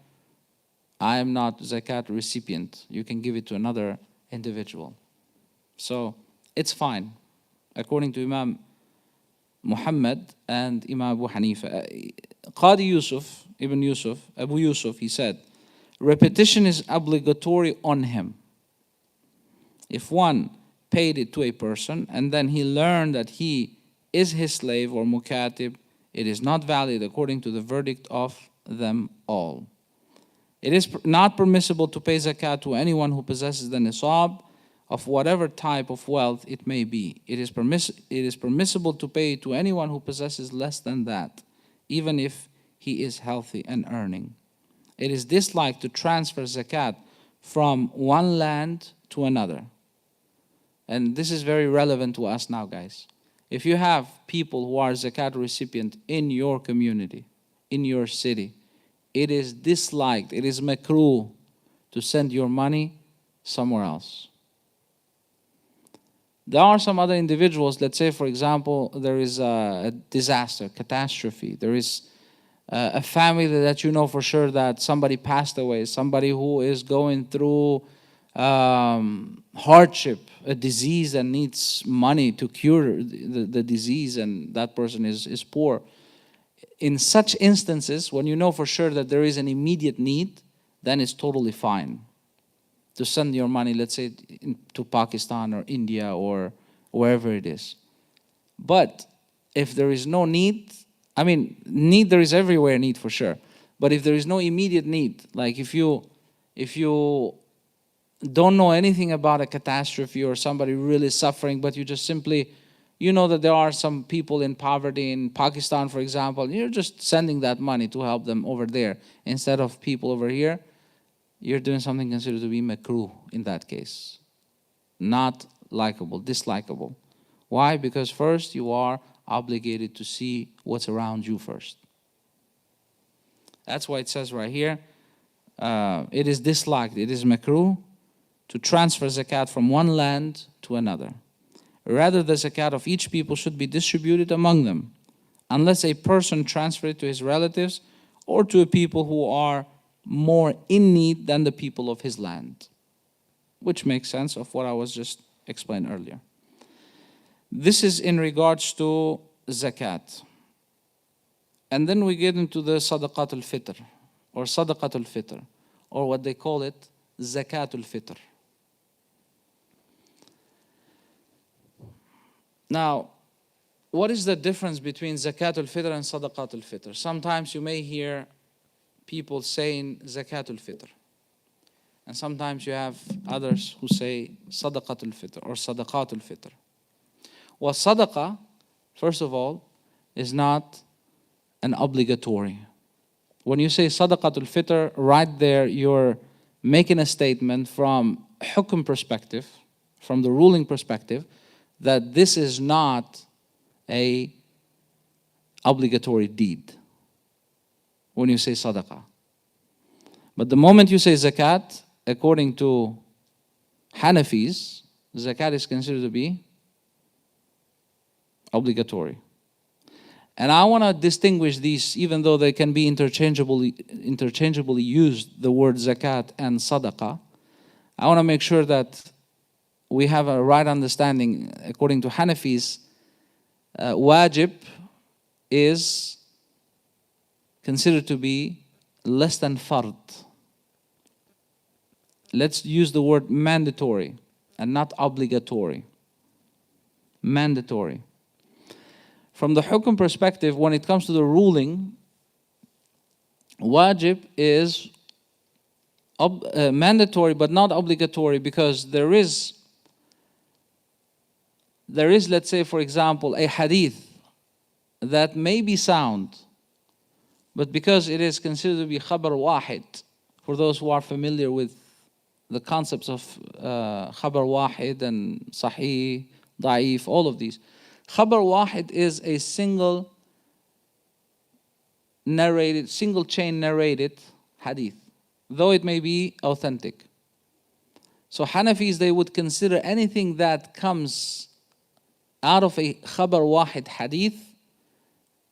I am not zakat recipient. You can give it to another individual. So it's fine, according to Imam Muhammad and Imam Abu Hanifa. Qadi Yusuf, Ibn Yusuf, Abu Yusuf, he said, repetition is obligatory on him. If one paid it to a person and then he learned that he is his slave or Mukativ, it is not valid according to the verdict of them all. It is not permissible to pay zakat to anyone who possesses the nisab of whatever type of wealth it may be. It is permissible to pay to anyone who possesses less than that, even if he is healthy and earning. It is disliked to transfer zakat from one land to another. And this is very relevant to us now, guys. If you have people who are zakat recipient in your community, in your city, it is disliked, it is makruh to send your money somewhere else. There are some other individuals, let's say for example, there is a disaster, catastrophe. There is a family that you know for sure that somebody passed away, somebody who is going through hardship, a disease and needs money to cure the disease, and that person is poor. In such instances, when you know for sure that there is an immediate need, then it's totally fine to send your money, let's say, to Pakistan or India or wherever it is. But if there is no need, I mean, need there is everywhere, need for sure. But if there is no immediate need, like if you don't know anything about a catastrophe or somebody really suffering, but you just simply, you know that there are some people in poverty in Pakistan, for example, you're just sending that money to help them over there instead of people over here, you're doing something considered to be makruh in that case. Not likable, dislikable. Why? Because first you are obligated to see what's around you first. That's why it says right here, it is disliked, it is makruh to transfer zakat from one land to another. Rather, the zakat of each people should be distributed among them, unless a person transfer it to his relatives or to a people who are more in need than the people of his land, which makes sense of what I was just explained earlier. This is in regards to zakat. And then we get into the sadaqat al-fitr, or sadaqat al-fitr, or what they call it, zakat al-fitr. Now, what is the difference between zakat al-fitr and sadaqat al-fitr? Sometimes you may hear people saying zakat al-fitr, and sometimes you have others who say sadaqat al-fitr or sadaqat al-fitr. Well, sadaqah, first of all, is not an obligatory. When you say sadaqat al-fitr, right there you're making a statement from hukm perspective, from the ruling perspective, that this is not a obligatory deed when you say sadaqah. But the moment you say zakat, according to Hanafis, zakat is considered to be obligatory. And I want to distinguish these, even though they can be interchangeably used, the word zakat and sadaqah. I want to make sure that we have a right understanding. According to Hanafis, wajib is considered to be less than fard. Let's use the word mandatory and not obligatory. Mandatory. From the hukm perspective, when it comes to the ruling, wajib is mandatory but not obligatory, because there is, let's say for example, a hadith that may be sound, but because it is considered to be khabar wahid, for those who are familiar with the concepts of khabar wahid and sahih, da'if, all of these. Khabar wahid is a single chain narrated hadith, though it may be authentic. So Hanafis, they would consider anything that comes out of a khabar wahid hadith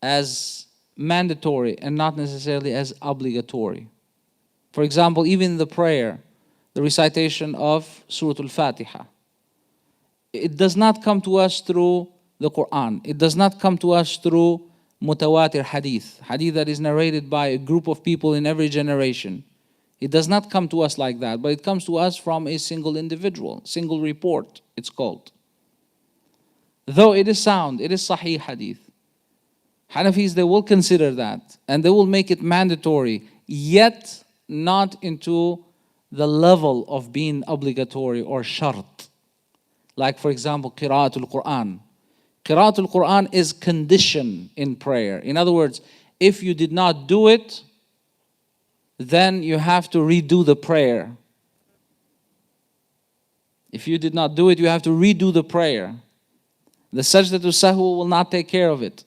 as mandatory and not necessarily as obligatory. For example, even the prayer, the recitation of Surah Al-Fatiha, it does not come to us through the Quran. It does not come to us through mutawatir hadith, hadith that is narrated by a group of people in every generation. It does not come to us like that, but it comes to us from a single individual, single report, it's called. Though it is sound, it is sahih hadith. Hanafis, they will consider that, and they will make it mandatory, yet not into the level of being obligatory or shart. Like, for example, qira'atul Quran. Qira'atul Quran is condition in prayer. In other words, if you did not do it, then you have to redo the prayer. If you did not do it, you have to redo the prayer. The sajdatul sahwu will not take care of it.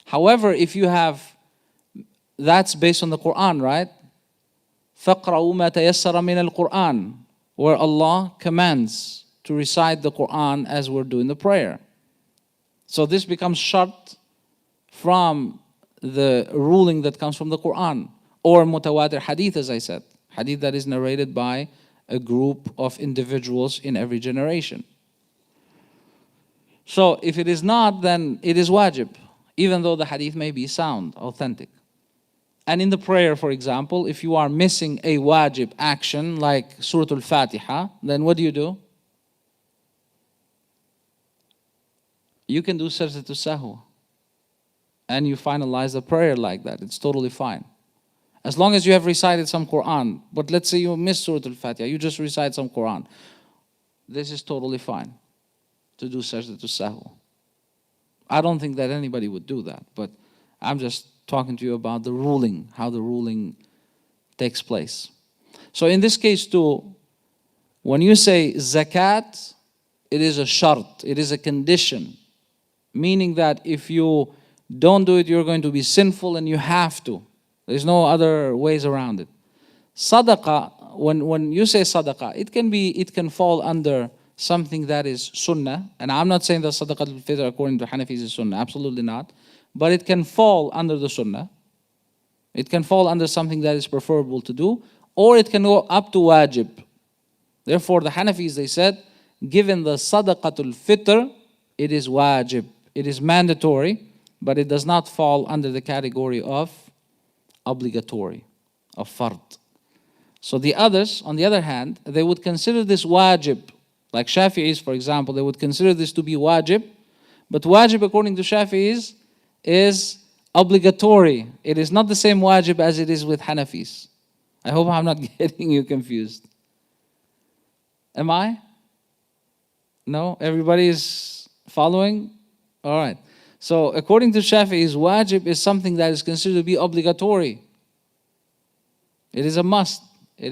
However, if you have, that's based on the Quran, right? فَقْرَأُوا مَا تَيَسَّرَ مِنَ الْقُرْآنِ, where Allah commands to recite the Quran as we're doing the prayer. So this becomes shart from the ruling that comes from the Quran. Or mutawatir hadith, as I said. Hadith that is narrated by a group of individuals in every generation. So if it is not, then it is wajib, even though the hadith may be sound, authentic. And in the prayer, for example, if you are missing a wajib action like Surah Al-Fatiha, then what do? You can do sajdatul sahwu. And you finalize the prayer like that. It's totally fine. As long as you have recited some Quran. But let's say you missed Surah Al-Fatiha, you just recite some Quran. This is totally fine to do sajdatul sahwu. I don't think that anybody would do that, but I'm just talking to you about the ruling, how the ruling takes place. So in this case too, when you say zakat, it is a shart, it is a condition, meaning that if you don't do it, you're going to be sinful and you have to. There's no other ways around it. Sadaqah, when you say sadaqah, it can fall under something that is sunnah, and I'm not saying that sadaqah al-fitr according to Hanafis is sunnah, absolutely not, but it can fall under the sunnah. It can fall under something that is preferable to do, or it can go up to wajib. Therefore, the Hanafis, they said, given the sadaqatul fitr, it is wajib, it is mandatory, but it does not fall under the category of obligatory, of fard. So the others, on the other hand, they would consider this wajib. Like Shafi'is, for example, they would consider this to be wajib, but wajib according to Shafi'is is obligatory. It is not the same wajib as it is with Hanafis. I hope I'm not getting you confused. Am I? No? Everybody is following? All right. So according to Shafi'is, wajib is something that is considered to be obligatory. It is a must. It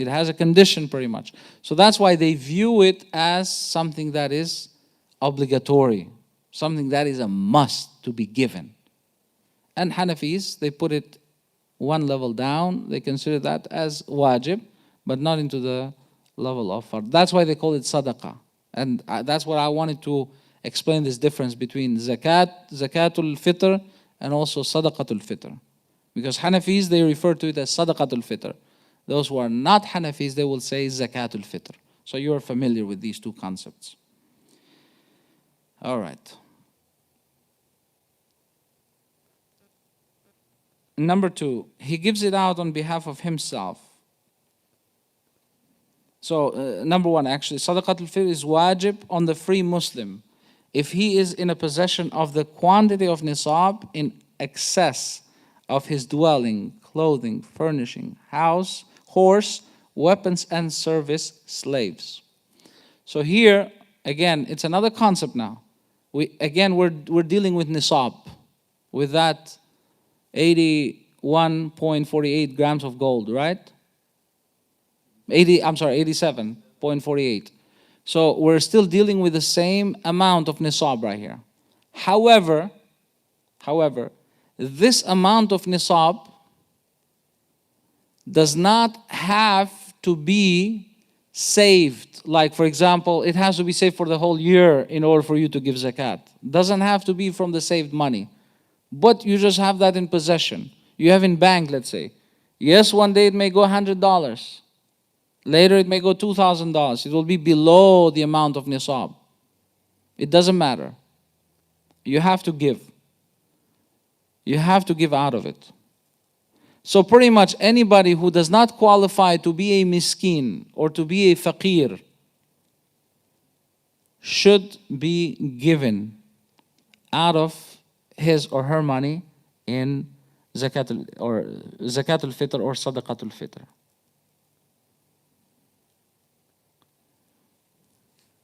has a condition pretty much. So that's why they view it as something that is obligatory, something that is a must to be given. And Hanafis, they put it one level down. They consider that as wajib, but not into the level of fard. That's why they call it sadaqah. And that's what I wanted to explain, this difference between zakat, zakatul fitr, and also sadaqatul fitr. Because Hanafis, they refer to it as sadaqatul fitr. Those who are not Hanafis, they will say zakatul fitr. So you are familiar with these two concepts. All right. Number 2, he gives it out on behalf of himself. So number 1, actually, sadaqatul fitr is wajib on the free Muslim if he is in a possession of the quantity of nisab in excess of his dwelling, clothing, furnishing, house, horse, weapons, and service slaves. So here, again, it's another concept now. We're dealing with nisab, with that 81.48 grams of gold, right? 87.48. So we're still dealing with the same amount of nisab right here. However, this amount of nisab does not have to be saved. Like, for example, it has to be saved for the whole year in order for you to give zakat. Doesn't have to be from the saved money. But you just have that in possession. You have in bank, let's say. Yes, one day it may go $100. Later it may go $2,000. It will be below the amount of nisab. It doesn't matter. You have to give. You have to give out of it. So pretty much anybody who does not qualify to be a miskin or to be a faqir should be given out of his or her money in zakat al-fitr or sadaqat al-fitr.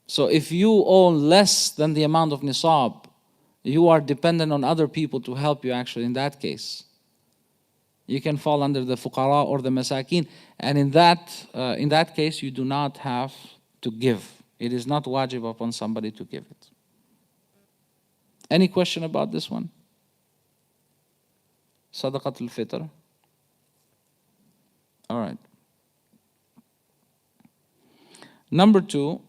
So if you own less than the amount of nisab, you are dependent on other people to help you actually in that case. You can fall under the fuqara or the masakin, and in that case you do not have to give. It is not wajib upon somebody to give it. Any question about this one? Sadaqat al-fitr. All right. Number 2,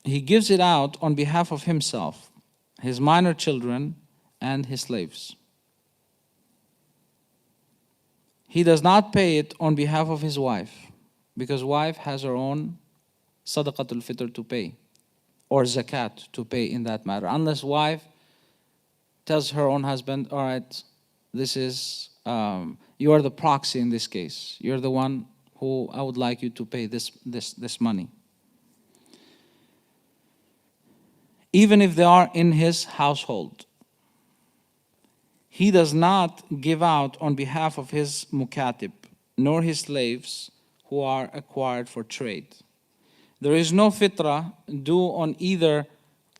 he gives it out on behalf of himself, his minor children, and his slaves. He does not pay it on behalf of his wife, because wife has her own sadaqat al-fitr to pay, or zakat to pay in that matter. Unless wife tells her own husband, all right, this is, you are the proxy in this case. You're the one who I would like you to pay this money. Even if they are in his household, he does not give out on behalf of his Mukativ, nor his slaves who are acquired for trade. There is no fitra due on either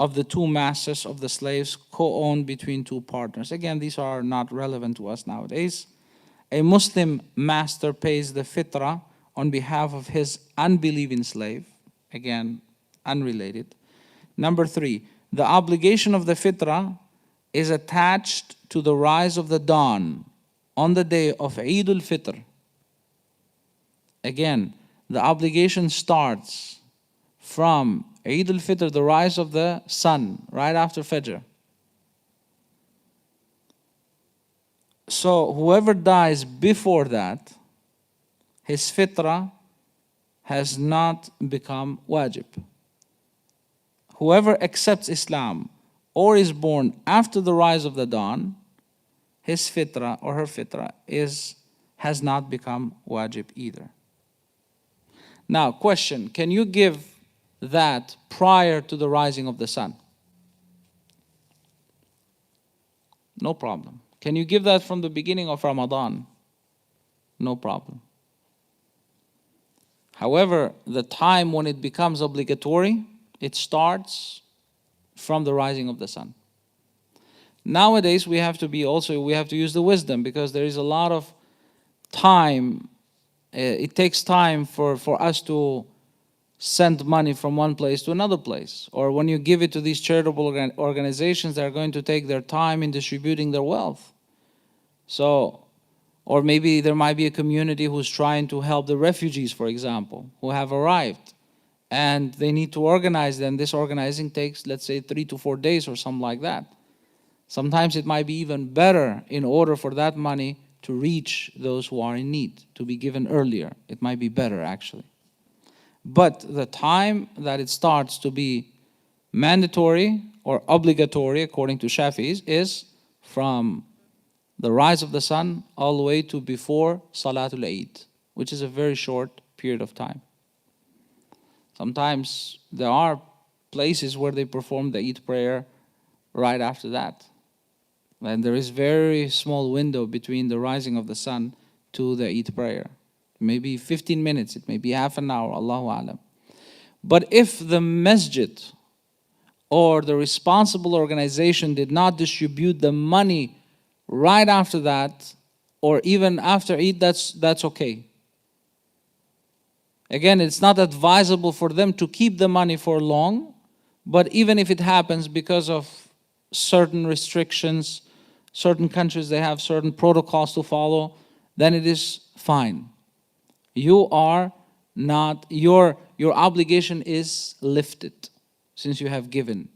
of the two masters of the slaves co-owned between two partners. Again, these are not relevant to us nowadays. A Muslim master pays the fitra on behalf of his unbelieving slave. Again, unrelated. Number 3, the obligation of the fitra is attached to the rise of the dawn on the day of Eid al-Fitr. Again, the obligation starts from Eid al-Fitr, the rise of the sun, right after Fajr. So whoever dies before that, his fitra has not become wajib. Whoever accepts Islam or is born after the rise of the dawn, his fitra or her fitra has not become wajib either. Now, question, can you give that prior to the rising of the sun? No problem. Can you give that from the beginning of Ramadan? No problem. However, the time when it becomes obligatory, it starts from the rising of the sun. Nowadays, we have to use the wisdom, because there is a lot of time. It takes time for us to send money from one place to another place. Or when you give it to these charitable organizations, they're going to take their time in distributing their wealth. So, or maybe there might be a community who's trying to help the refugees, for example, who have arrived. And they need to organize them. This organizing takes, let's say, 3 to 4 days or something like that. Sometimes it might be even better, in order for that money to reach those who are in need, to be given earlier. It might be better, actually. But the time that it starts to be mandatory or obligatory, according to Shafi'is, is from the rise of the sun all the way to before Salatul Eid, which is a very short period of time. Sometimes there are places where they perform the Eid prayer right after that. And there is very small window between the rising of the sun to the Eid prayer. Maybe 15 minutes, it may be half an hour, Allahu Alam. But if the masjid or the responsible organization did not distribute the money right after that, or even after Eid, that's okay. Again, it's not advisable for them to keep the money for long, but even if it happens because of certain restrictions, certain countries, they have certain protocols to follow, then it is fine. You are not, your obligation is lifted since you have given.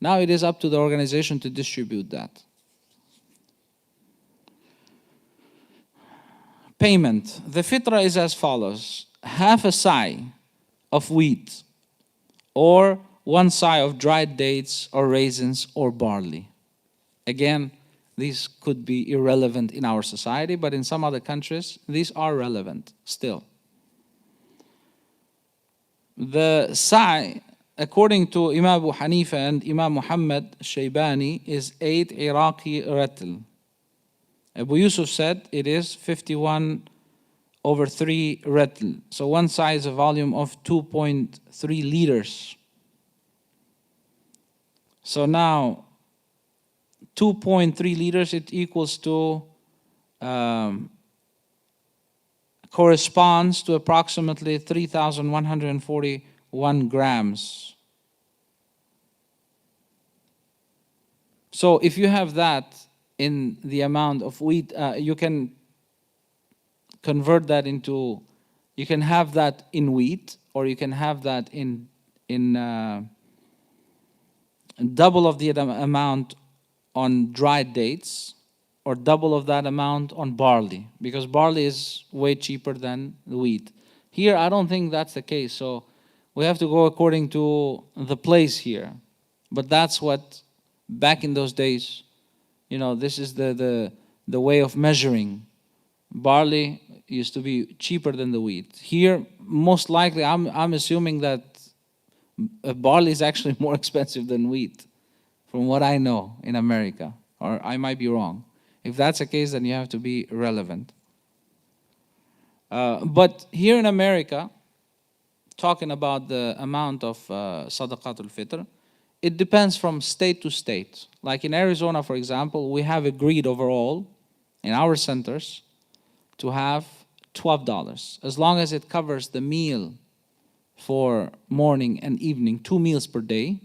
Now it is up to the organization to distribute that. payment. The fitra is as follows: half a sai of wheat, or 1 sai of dried dates or raisins or barley. Again, these could be irrelevant in our society, but in some other countries, these are relevant still. The sa'i, according to Imam Abu Hanifa and Imam Muhammad Shaybani, is 8 Iraqi ratl. Abu Yusuf said it is 51/3 ratl. So 1 sa'i is a volume of 2.3 liters. So now, 2.3 liters, it equals to, corresponds to approximately 3,141 grams. So if you have that in the amount of wheat, you can convert that into, you can have that in wheat, or you can have that in double of the amount on dried dates, or double of that amount on barley, because barley is way cheaper than the wheat. Here, I don't think that's the case, so we have to go according to the place here. But that's what, back in those days, this is the way of measuring. Barley used to be cheaper than the wheat. Here, most likely, I'm assuming that barley is actually more expensive than wheat, from what I know in America, or I might be wrong. If that's the case, then you have to be relevant. But here in America, talking about the amount of sadaqatul fitr, it depends from state to state. Like in Arizona, for example, we have agreed overall in our centers to have $12, as long as it covers the meal for morning and evening, 2 meals per day.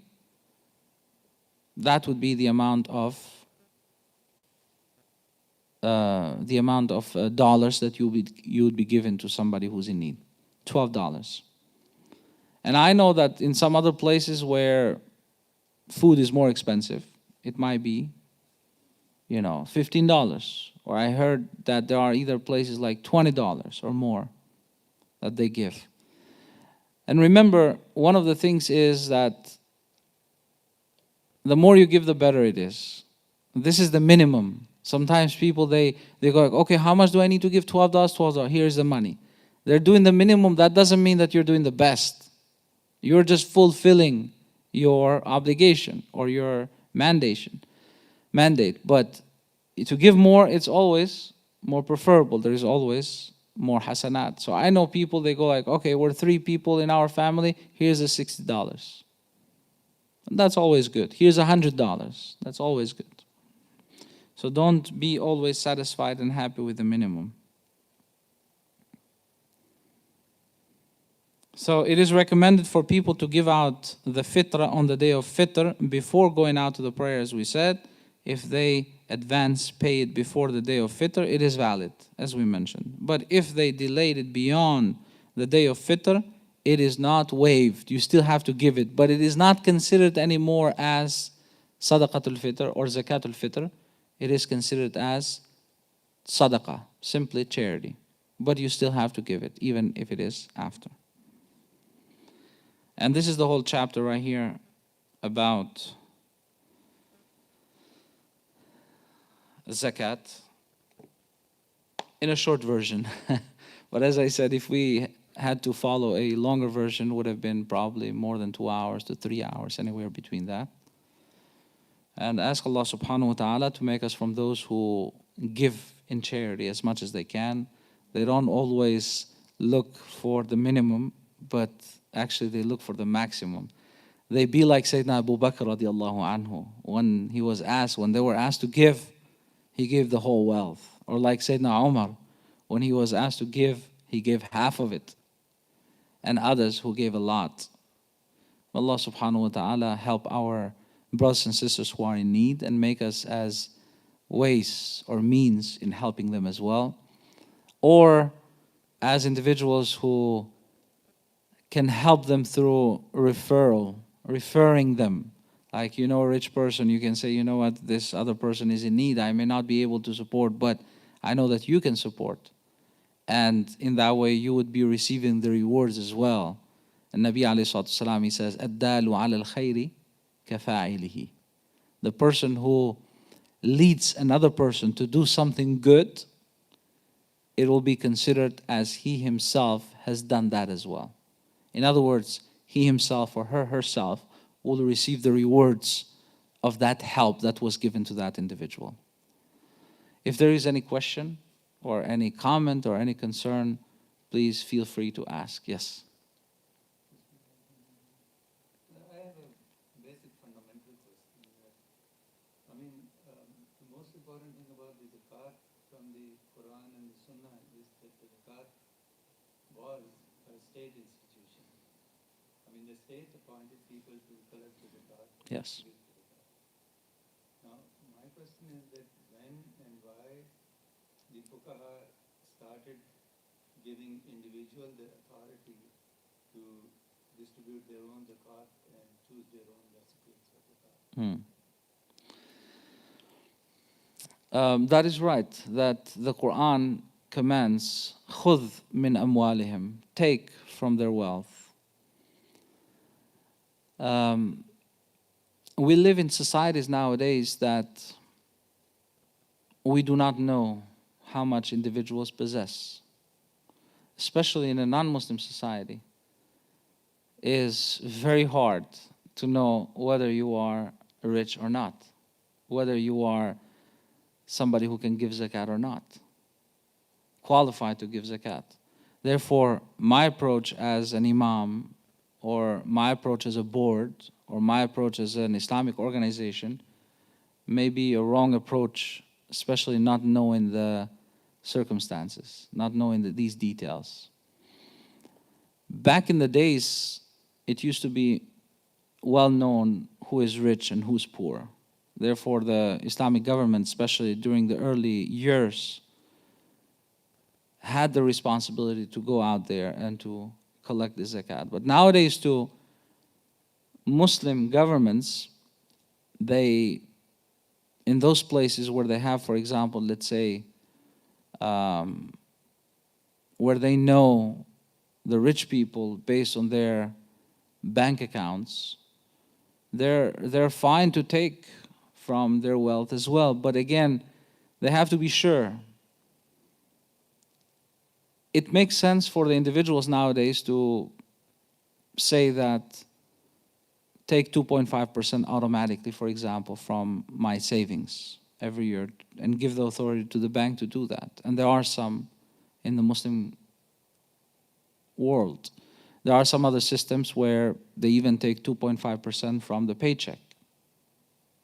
That would be the amount of dollars that you would be given to somebody who's in need, $12. And I know that in some other places where food is more expensive, it might be, $15. Or I heard that there are either places like $20 or more that they give. And remember, one of the things is that the more you give, the better it is. This is the minimum. Sometimes people, they go like, okay, how much do I need to give? $12, $12. Here's the money. They're doing the minimum. That doesn't mean that you're doing the best. You're just fulfilling your obligation or your mandate. But to give more, it's always more preferable. There is always more hasanat. So I know people, they go like, okay, we're 3 people in our family. Here's the $60. And that's always good. Here's $100. That's always good. So don't be always satisfied and happy with the minimum. So it is recommended for people to give out the fitra on the day of fitr before going out to the prayer, as we said. If they advance pay it before the day of fitr, it is valid, as we mentioned. But if they delayed it beyond the day of fitr, it is not waived. You still have to give it, but it is not considered anymore as sadaqatul fitr or zakatul fitr. It is considered as sadaqah, simply charity. But you still have to give it, even if it is after. And this is the whole chapter right here about zakat in a short version. But as I said, if we had to follow a longer version, it would have been probably more than 2 hours to 3 hours, anywhere between that. And ask Allah subhanahu wa ta'ala to make us from those who give in charity as much as they can. They don't always look for the minimum, but actually they look for the maximum. They be like Sayyidina Abu Bakr radiallahu anhu. When they were asked to give, he gave the whole wealth. Or like Sayyidina Umar, when he was asked to give, he gave half of it. And others who gave a lot. Allah subhanahu wa ta'ala help our brothers and sisters who are in need and make us as ways or means in helping them as well. Or as individuals who can help them through referring them. Like, a rich person, you can say, you know what, this other person is in need. I may not be able to support, but I know that you can support. And in that way, you would be receiving the rewards as well. And Nabi alayhi salatu wasalam, he says, "Ad-dalu ala al-khayri kafa'ilihi." The person who leads another person to do something good, it will be considered as he himself has done that as well. In other words, he himself or her herself will receive the rewards of that help that was given to that individual. If there is any question or any comment or any concern, please feel free to ask. Yes. I have a basic fundamental question. The most important thing about the zakat from the Quran and the Sunnah is that the zakat was a state institution. The state appointed people to collect the zakat. Yes. Now, my question is that when and why the fuqaha started giving individual the authority to distribute their own zakat and choose their own recipients of zakat. That is right, that the Quran commands, خُذْ مِنْ أَمْوَالِهِمْ, take from their wealth. We live in societies nowadays that we do not know how much individuals possess, especially in a non-Muslim society. It is very hard to know whether you are rich or not, whether you are somebody who can give zakat or not, qualified to give zakat. Therefore, my approach as an imam, or my approach as a board, or my approach as an Islamic organization may be a wrong approach, especially not knowing the circumstances, not knowing these details. Back in the days, it used to be well known who is rich and who's poor. Therefore, the Islamic government, especially during the early years, had the responsibility to go out there and to collect the zakat. But nowadays too, Muslim governments, in those places where they have, for example, let's say, where they know the rich people based on their bank accounts, they're fine to take from their wealth as well. But again, they have to be sure. It makes sense for the individuals nowadays to say that take 2.5% automatically, for example, from my savings every year and give the authority to the bank to do that. And there are some in the Muslim world. There are some other systems where they even take 2.5% from the paycheck,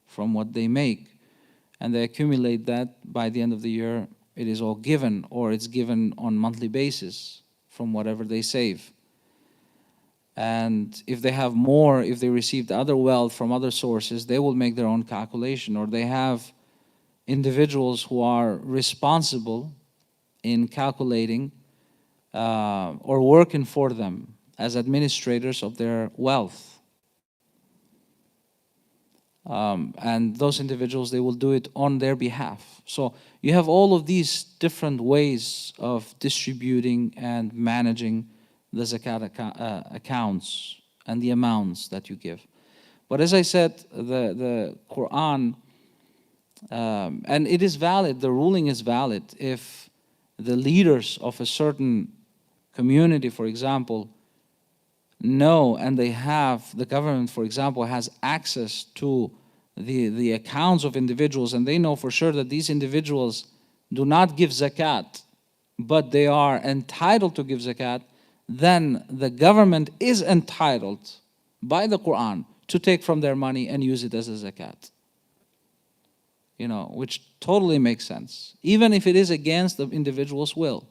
from what they make, and they accumulate that. By the end of the year, it is all given, or it's given on monthly basis from whatever they save. And if they have more, if they received other wealth from other sources, they will make their own calculation. Or they have individuals who are responsible in calculating or working for them as administrators of their wealth. And those individuals, they will do it on their behalf. So you have all of these different ways of distributing and managing the zakat accounts and the amounts that you give. But as I said, the Quran, and it is valid, the ruling is valid if the leaders of a certain community, for example, know, and they have, the government, for example, has access to the accounts of individuals, and they know for sure that these individuals do not give zakat, but they are entitled to give zakat, then the government is entitled by the Quran to take from their money and use it as a zakat. Which totally makes sense, even if it is against the individual's will.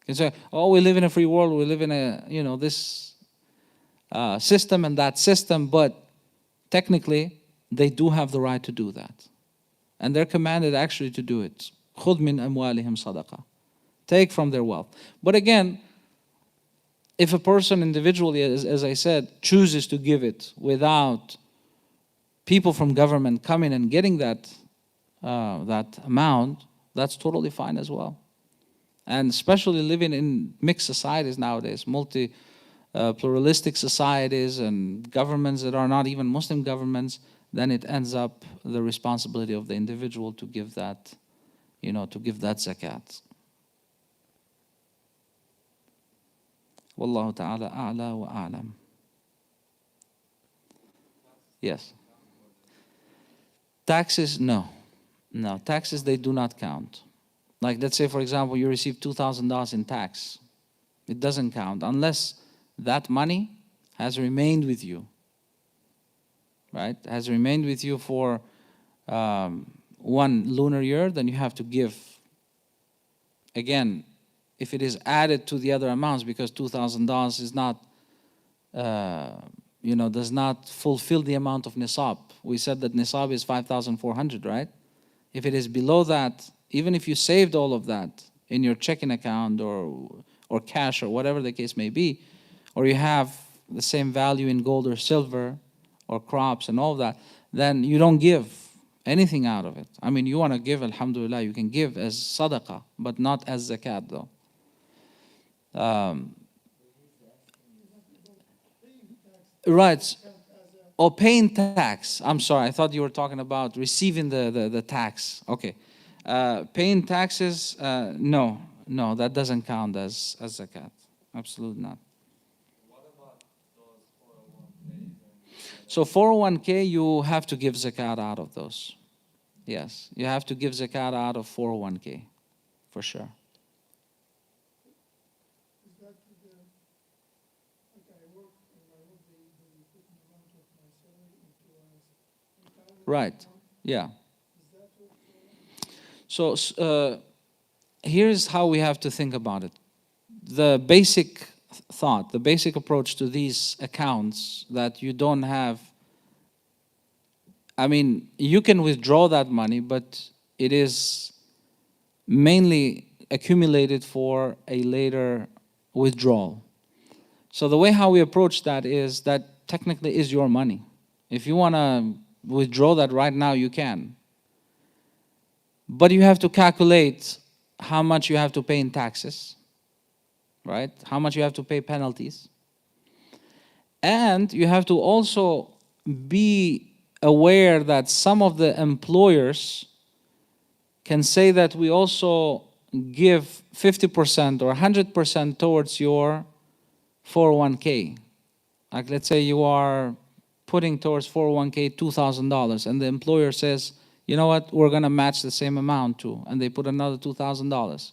You can say, oh, we live in a free world, we live in a, this system and that system, but technically they do have the right to do that. And they're commanded actually to do it. خُذْ مِنْ أَمْوَالِهِمْ صَدَقَةً. Take from their wealth. But again, if a person individually, as I said, chooses to give it without people from government coming and getting that amount, that's totally fine as well. And especially living in mixed societies nowadays, pluralistic societies and governments that are not even Muslim governments, then it ends up the responsibility of the individual to give that, to give that zakat. Wallahu ta'ala a'la wa a'lam. Yes. Taxes, no. No, taxes, they do not count. Like, let's say, for example, you receive $2,000 in tax. It doesn't count unless that money has remained with you, right? Has remained with you for 1 lunar year, then you have to give. Again, if it is added to the other amounts, because $2,000 is not, does not fulfill the amount of nisab. We said that nisab is 5,400, right? If it is below that, even if you saved all of that in your checking account or cash or whatever the case may be, or you have the same value in gold or silver or crops and all that, then you don't give anything out of it. I mean, you want to give, alhamdulillah, you can give as sadaqah, but not as zakat though. Right. Or paying tax. I'm sorry, I thought you were talking about receiving the tax. Okay. Paying taxes, no, that doesn't count as zakat. Absolutely not. What about those 401ks? So 401k, you have to give zakat out of those. Yes, you have to give zakat out of 401k, for sure. Right, yeah. So here's how we have to think about it. The basic thought, the basic approach to these accounts that you don't have, I mean, you can withdraw that money, but it is mainly accumulated for a later withdrawal. So the way how we approach that is that technically is your money. If you want to withdraw that right now, you can. But you have to calculate how much you have to pay in taxes, right? How much you have to pay penalties. And you have to also be aware that some of the employers can say that we also give 50% or 100% towards your 401k. Like, let's say you are putting towards 401k $2,000 and the employer says, you know what, we're going to match the same amount too, and they put another $2,000.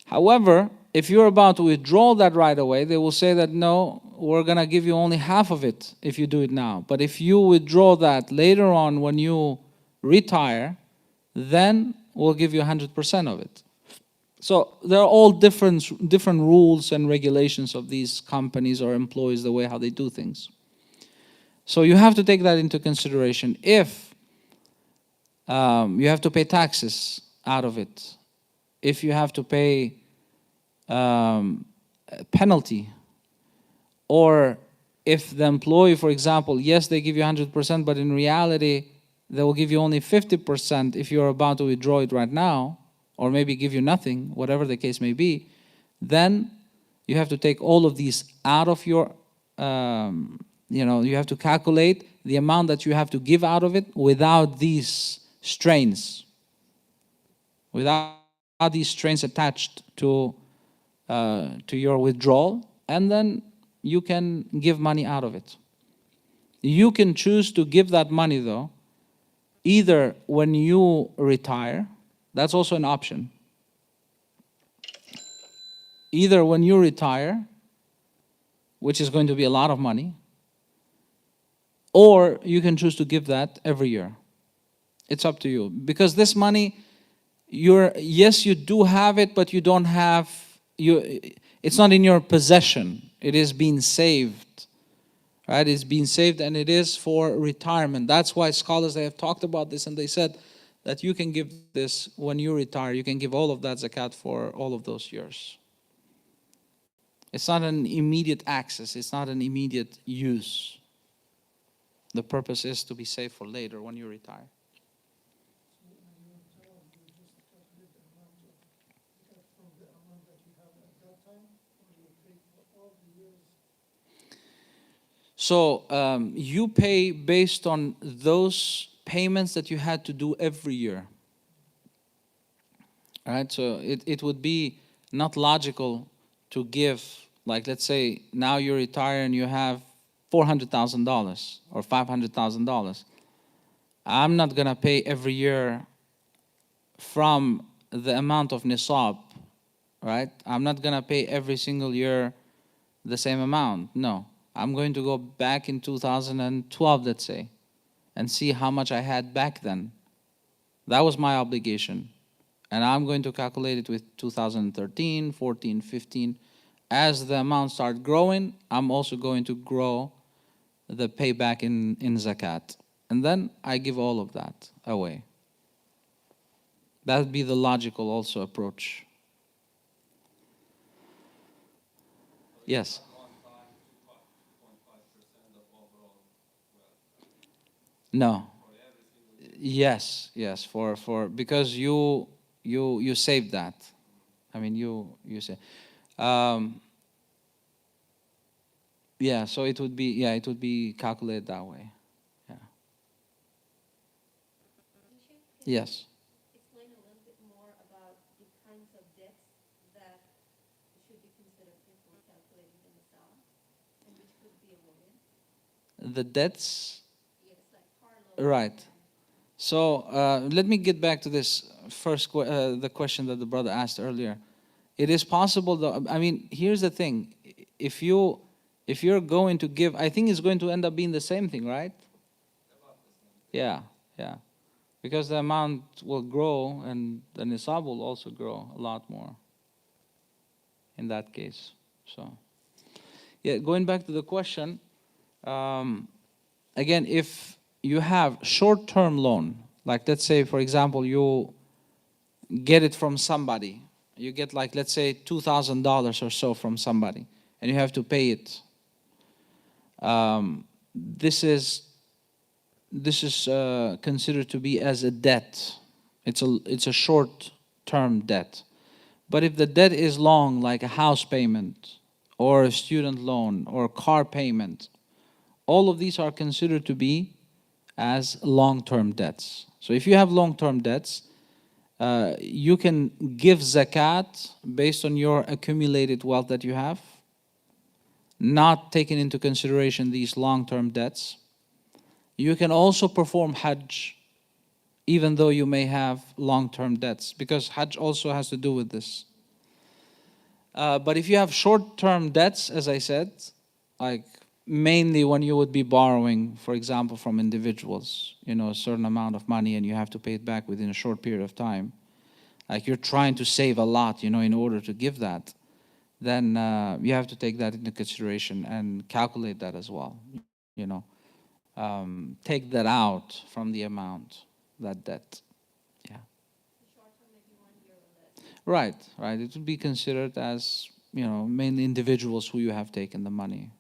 However, if you're about to withdraw that right away, they will say that no, we're going to give you only half of it if you do it now. But if you withdraw that later on when you retire, then we'll give you 100% of it. So there are all different rules and regulations of these companies or employees, the way how they do things. So you have to take that into consideration. If you have to pay taxes out of it, if you have to pay a penalty, or if the employee, for example, yes, they give you 100%, but in reality, they will give you only 50% if you're about to withdraw it right now, or maybe give you nothing, whatever the case may be, then you have to take all of these out of your, you have to calculate the amount that you have to give out of it without these strains, without these strains attached to your withdrawal, and then you can give money out of it. You can choose to give that money though, either when you retire, that's also an option. Either when you retire, which is going to be a lot of money, or you can choose to give that every year. It's up to you. Because this money, yes, you do have it, but you don't have, it's not in your possession. It is being saved. Right? It's being saved, and it is for retirement. That's why scholars, they have talked about this, and they said that you can give this when you retire. You can give all of that zakat for all of those years. It's not an immediate access. It's not an immediate use. The purpose is to be saved for later when you retire. So you pay based on those payments that you had to do every year. All right, so it would be not logical to give, like let's say now you retire and you have $400,000 or $500,000. I'm not gonna pay every year from the amount of nisab, right? I'm not gonna pay every single year the same amount. No, I'm going to go back in 2012, let's say, and see how much I had back then. That was my obligation. And I'm going to calculate it with 2013, 14, 15. As the amount starts growing, I'm also going to grow the payback in zakat. And then I give all of that away. That would be the logical also approach. Yes. No. Yes, yes, for because you saved that. I mean you say. Yeah, so it would be calculated that way. Yeah. Yes. Explain a little bit more about the kinds of debts that should be considered before calculating the nisab and which could be avoided. The debts. Yes, like car loans. Right. So let me get back to this first the question that the brother asked earlier. It is possible, though. I mean, here's the thing: if you're going to give, I think it's going to end up being the same thing, right? Yeah, yeah, because the amount will grow and the nisab will also grow a lot more. In that case, so yeah. Going back to the question, again, if you have short-term loan, like let's say, for example, you get it from somebody. You get like, let's say, $2,000 or so from somebody, and you have to pay it. This is considered to be as a debt. It's a short-term debt. But if the debt is long, like a house payment or a student loan or a car payment, all of these are considered to be as long-term debts. So if you have long-term debts, you can give zakat based on your accumulated wealth that you have, not taking into consideration these long-term debts. You can also perform hajj even though you may have long-term debts, because hajj also has to do with this. But if you have short-term debts, as I said, like mainly when you would be borrowing, for example, from individuals, a certain amount of money and you have to pay it back within a short period of time, like you're trying to save a lot, in order to give that, then you have to take that into consideration and calculate that as well, take that out from the amount, that debt. Yeah. Short term, maybe 1 year or less. Right. It would be considered as, mainly individuals who you have taken the money.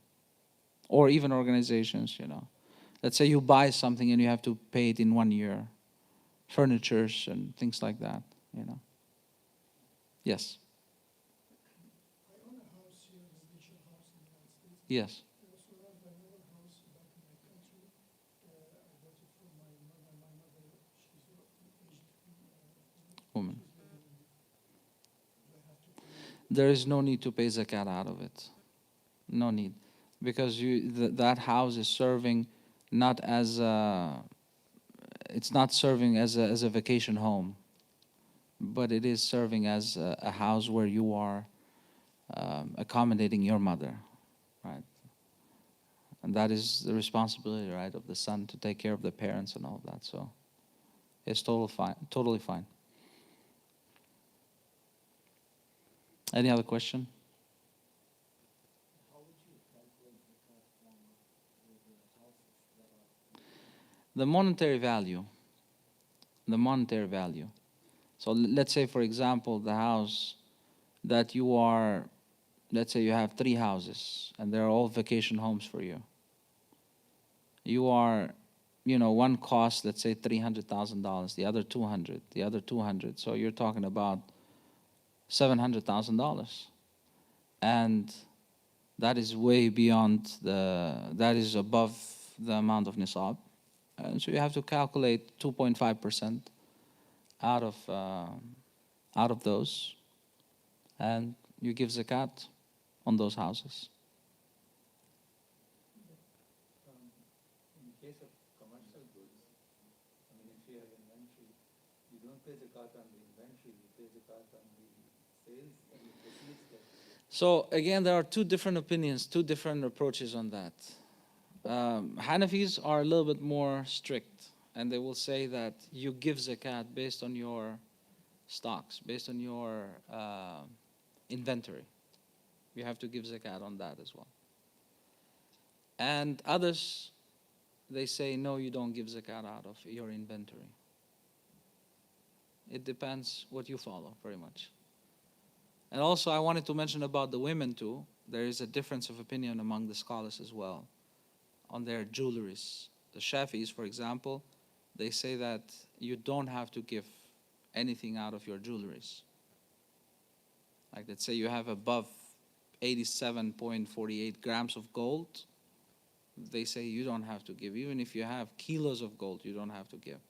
Or even organizations, Let's say you buy something and you have to pay it in 1 year. Furnitures and things like that, Yes. I own a house here, a residential house in the United States. Yes. I also have another house back in my country. I bought it from my mother. My mother, she's an aged Woman. she's living in it. Do I have to pay? There is no need to pay zakat out of it. No need. Because that house is serving not as it's not serving as a vacation home, but it is serving as a house where you are accommodating your mother, right? And that is the responsibility, right, of the son to take care of the parents and all that. So it's totally fine. Any other question? The monetary value. So let's say, for example, the house that you are, let's say you have 3 houses and they're all vacation homes for you. You are, one cost, let's say $300,000, the other 200, the other 200. So you're talking about $700,000. And that is way beyond that is above the amount of nisab. And so you have to calculate 2.5% out of those, and you give zakat on those houses. In case of commercial goods, I mean, if you have inventory, you don't pay zakat on the inventory, you pay zakat on the sales and the proceeds that you get. So again, there are two different opinions, two different approaches on that. Hanafis are a little bit more strict, and they will say that you give zakat based on your stocks, based on your inventory. You have to give zakat on that as well. And others, they say, no, you don't give zakat out of your inventory. It depends what you follow, very much. And also, I wanted to mention about the women too. There is a difference of opinion among the scholars as well on their jewelries. The Shafis, for example, they say that you don't have to give anything out of your jewelries. Like, let's say you have above 87.48 grams of gold, they say you don't have to give. Even if you have kilos of gold, you don't have to give.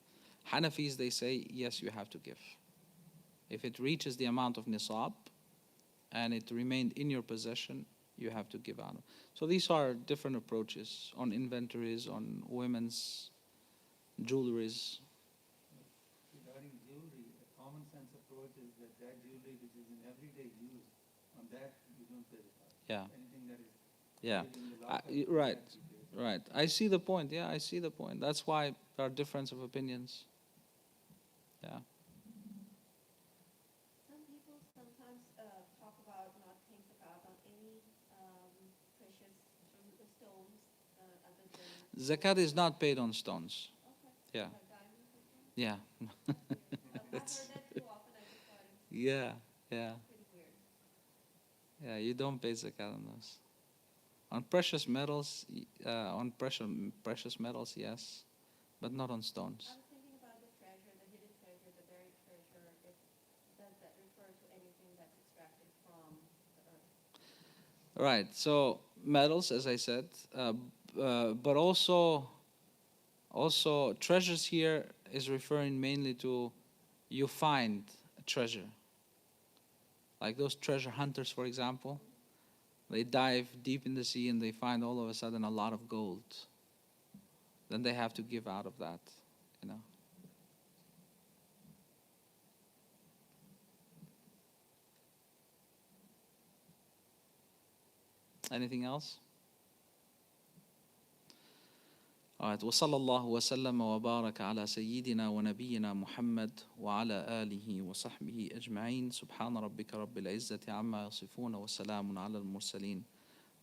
Hanafis, they say, yes, you have to give. If it reaches the amount of nisab and it remained in your possession, you have to give out. So these are different approaches on inventories, on women's jewelries. Regarding jewelry, a common sense approach is that jewelry which is in everyday use, on that you don't pay zakat. Yeah. Anything that is Yeah. paid in the locker, Right. that you pay. Right. I see the point. Yeah, I see the point. That's why there are difference of opinions. Yeah. Some people sometimes talk about not paying zakat on any precious stones other than. Zakat is not paid on stones. Okay. Yeah. Like diamonds or something? Yeah. I've heard that too often. I just thought it was Yeah. Yeah. pretty weird. Yeah. You don't pay zakat on those. On precious metals, precious metals, yes, but not on stones. I was thinking about the treasure, the hidden treasure, the buried treasure. Does that refer to anything that's extracted from the earth? Right. So metals, as I said, but also treasures here is referring mainly to you find a treasure. Like those treasure hunters, for example, they dive deep in the sea and they find all of a sudden a lot of gold. Then they have to give out of that, you know. Anything else? All right. وصلى الله وسلم وبارك على سيدنا ونبينا محمد وعلى آله وصحبه أجمعين سبحان ربك رب العزة عما يصفون وسلام على المرسلين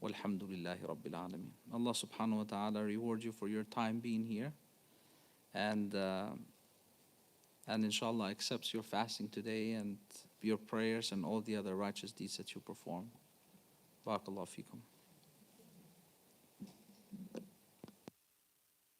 والحمد لله رب العالمين. Allah subhanahu wa ta'ala reward you for your time being here, and inshallah accepts your fasting today and your prayers and all the other righteous deeds that you perform. Barakallahu feekum.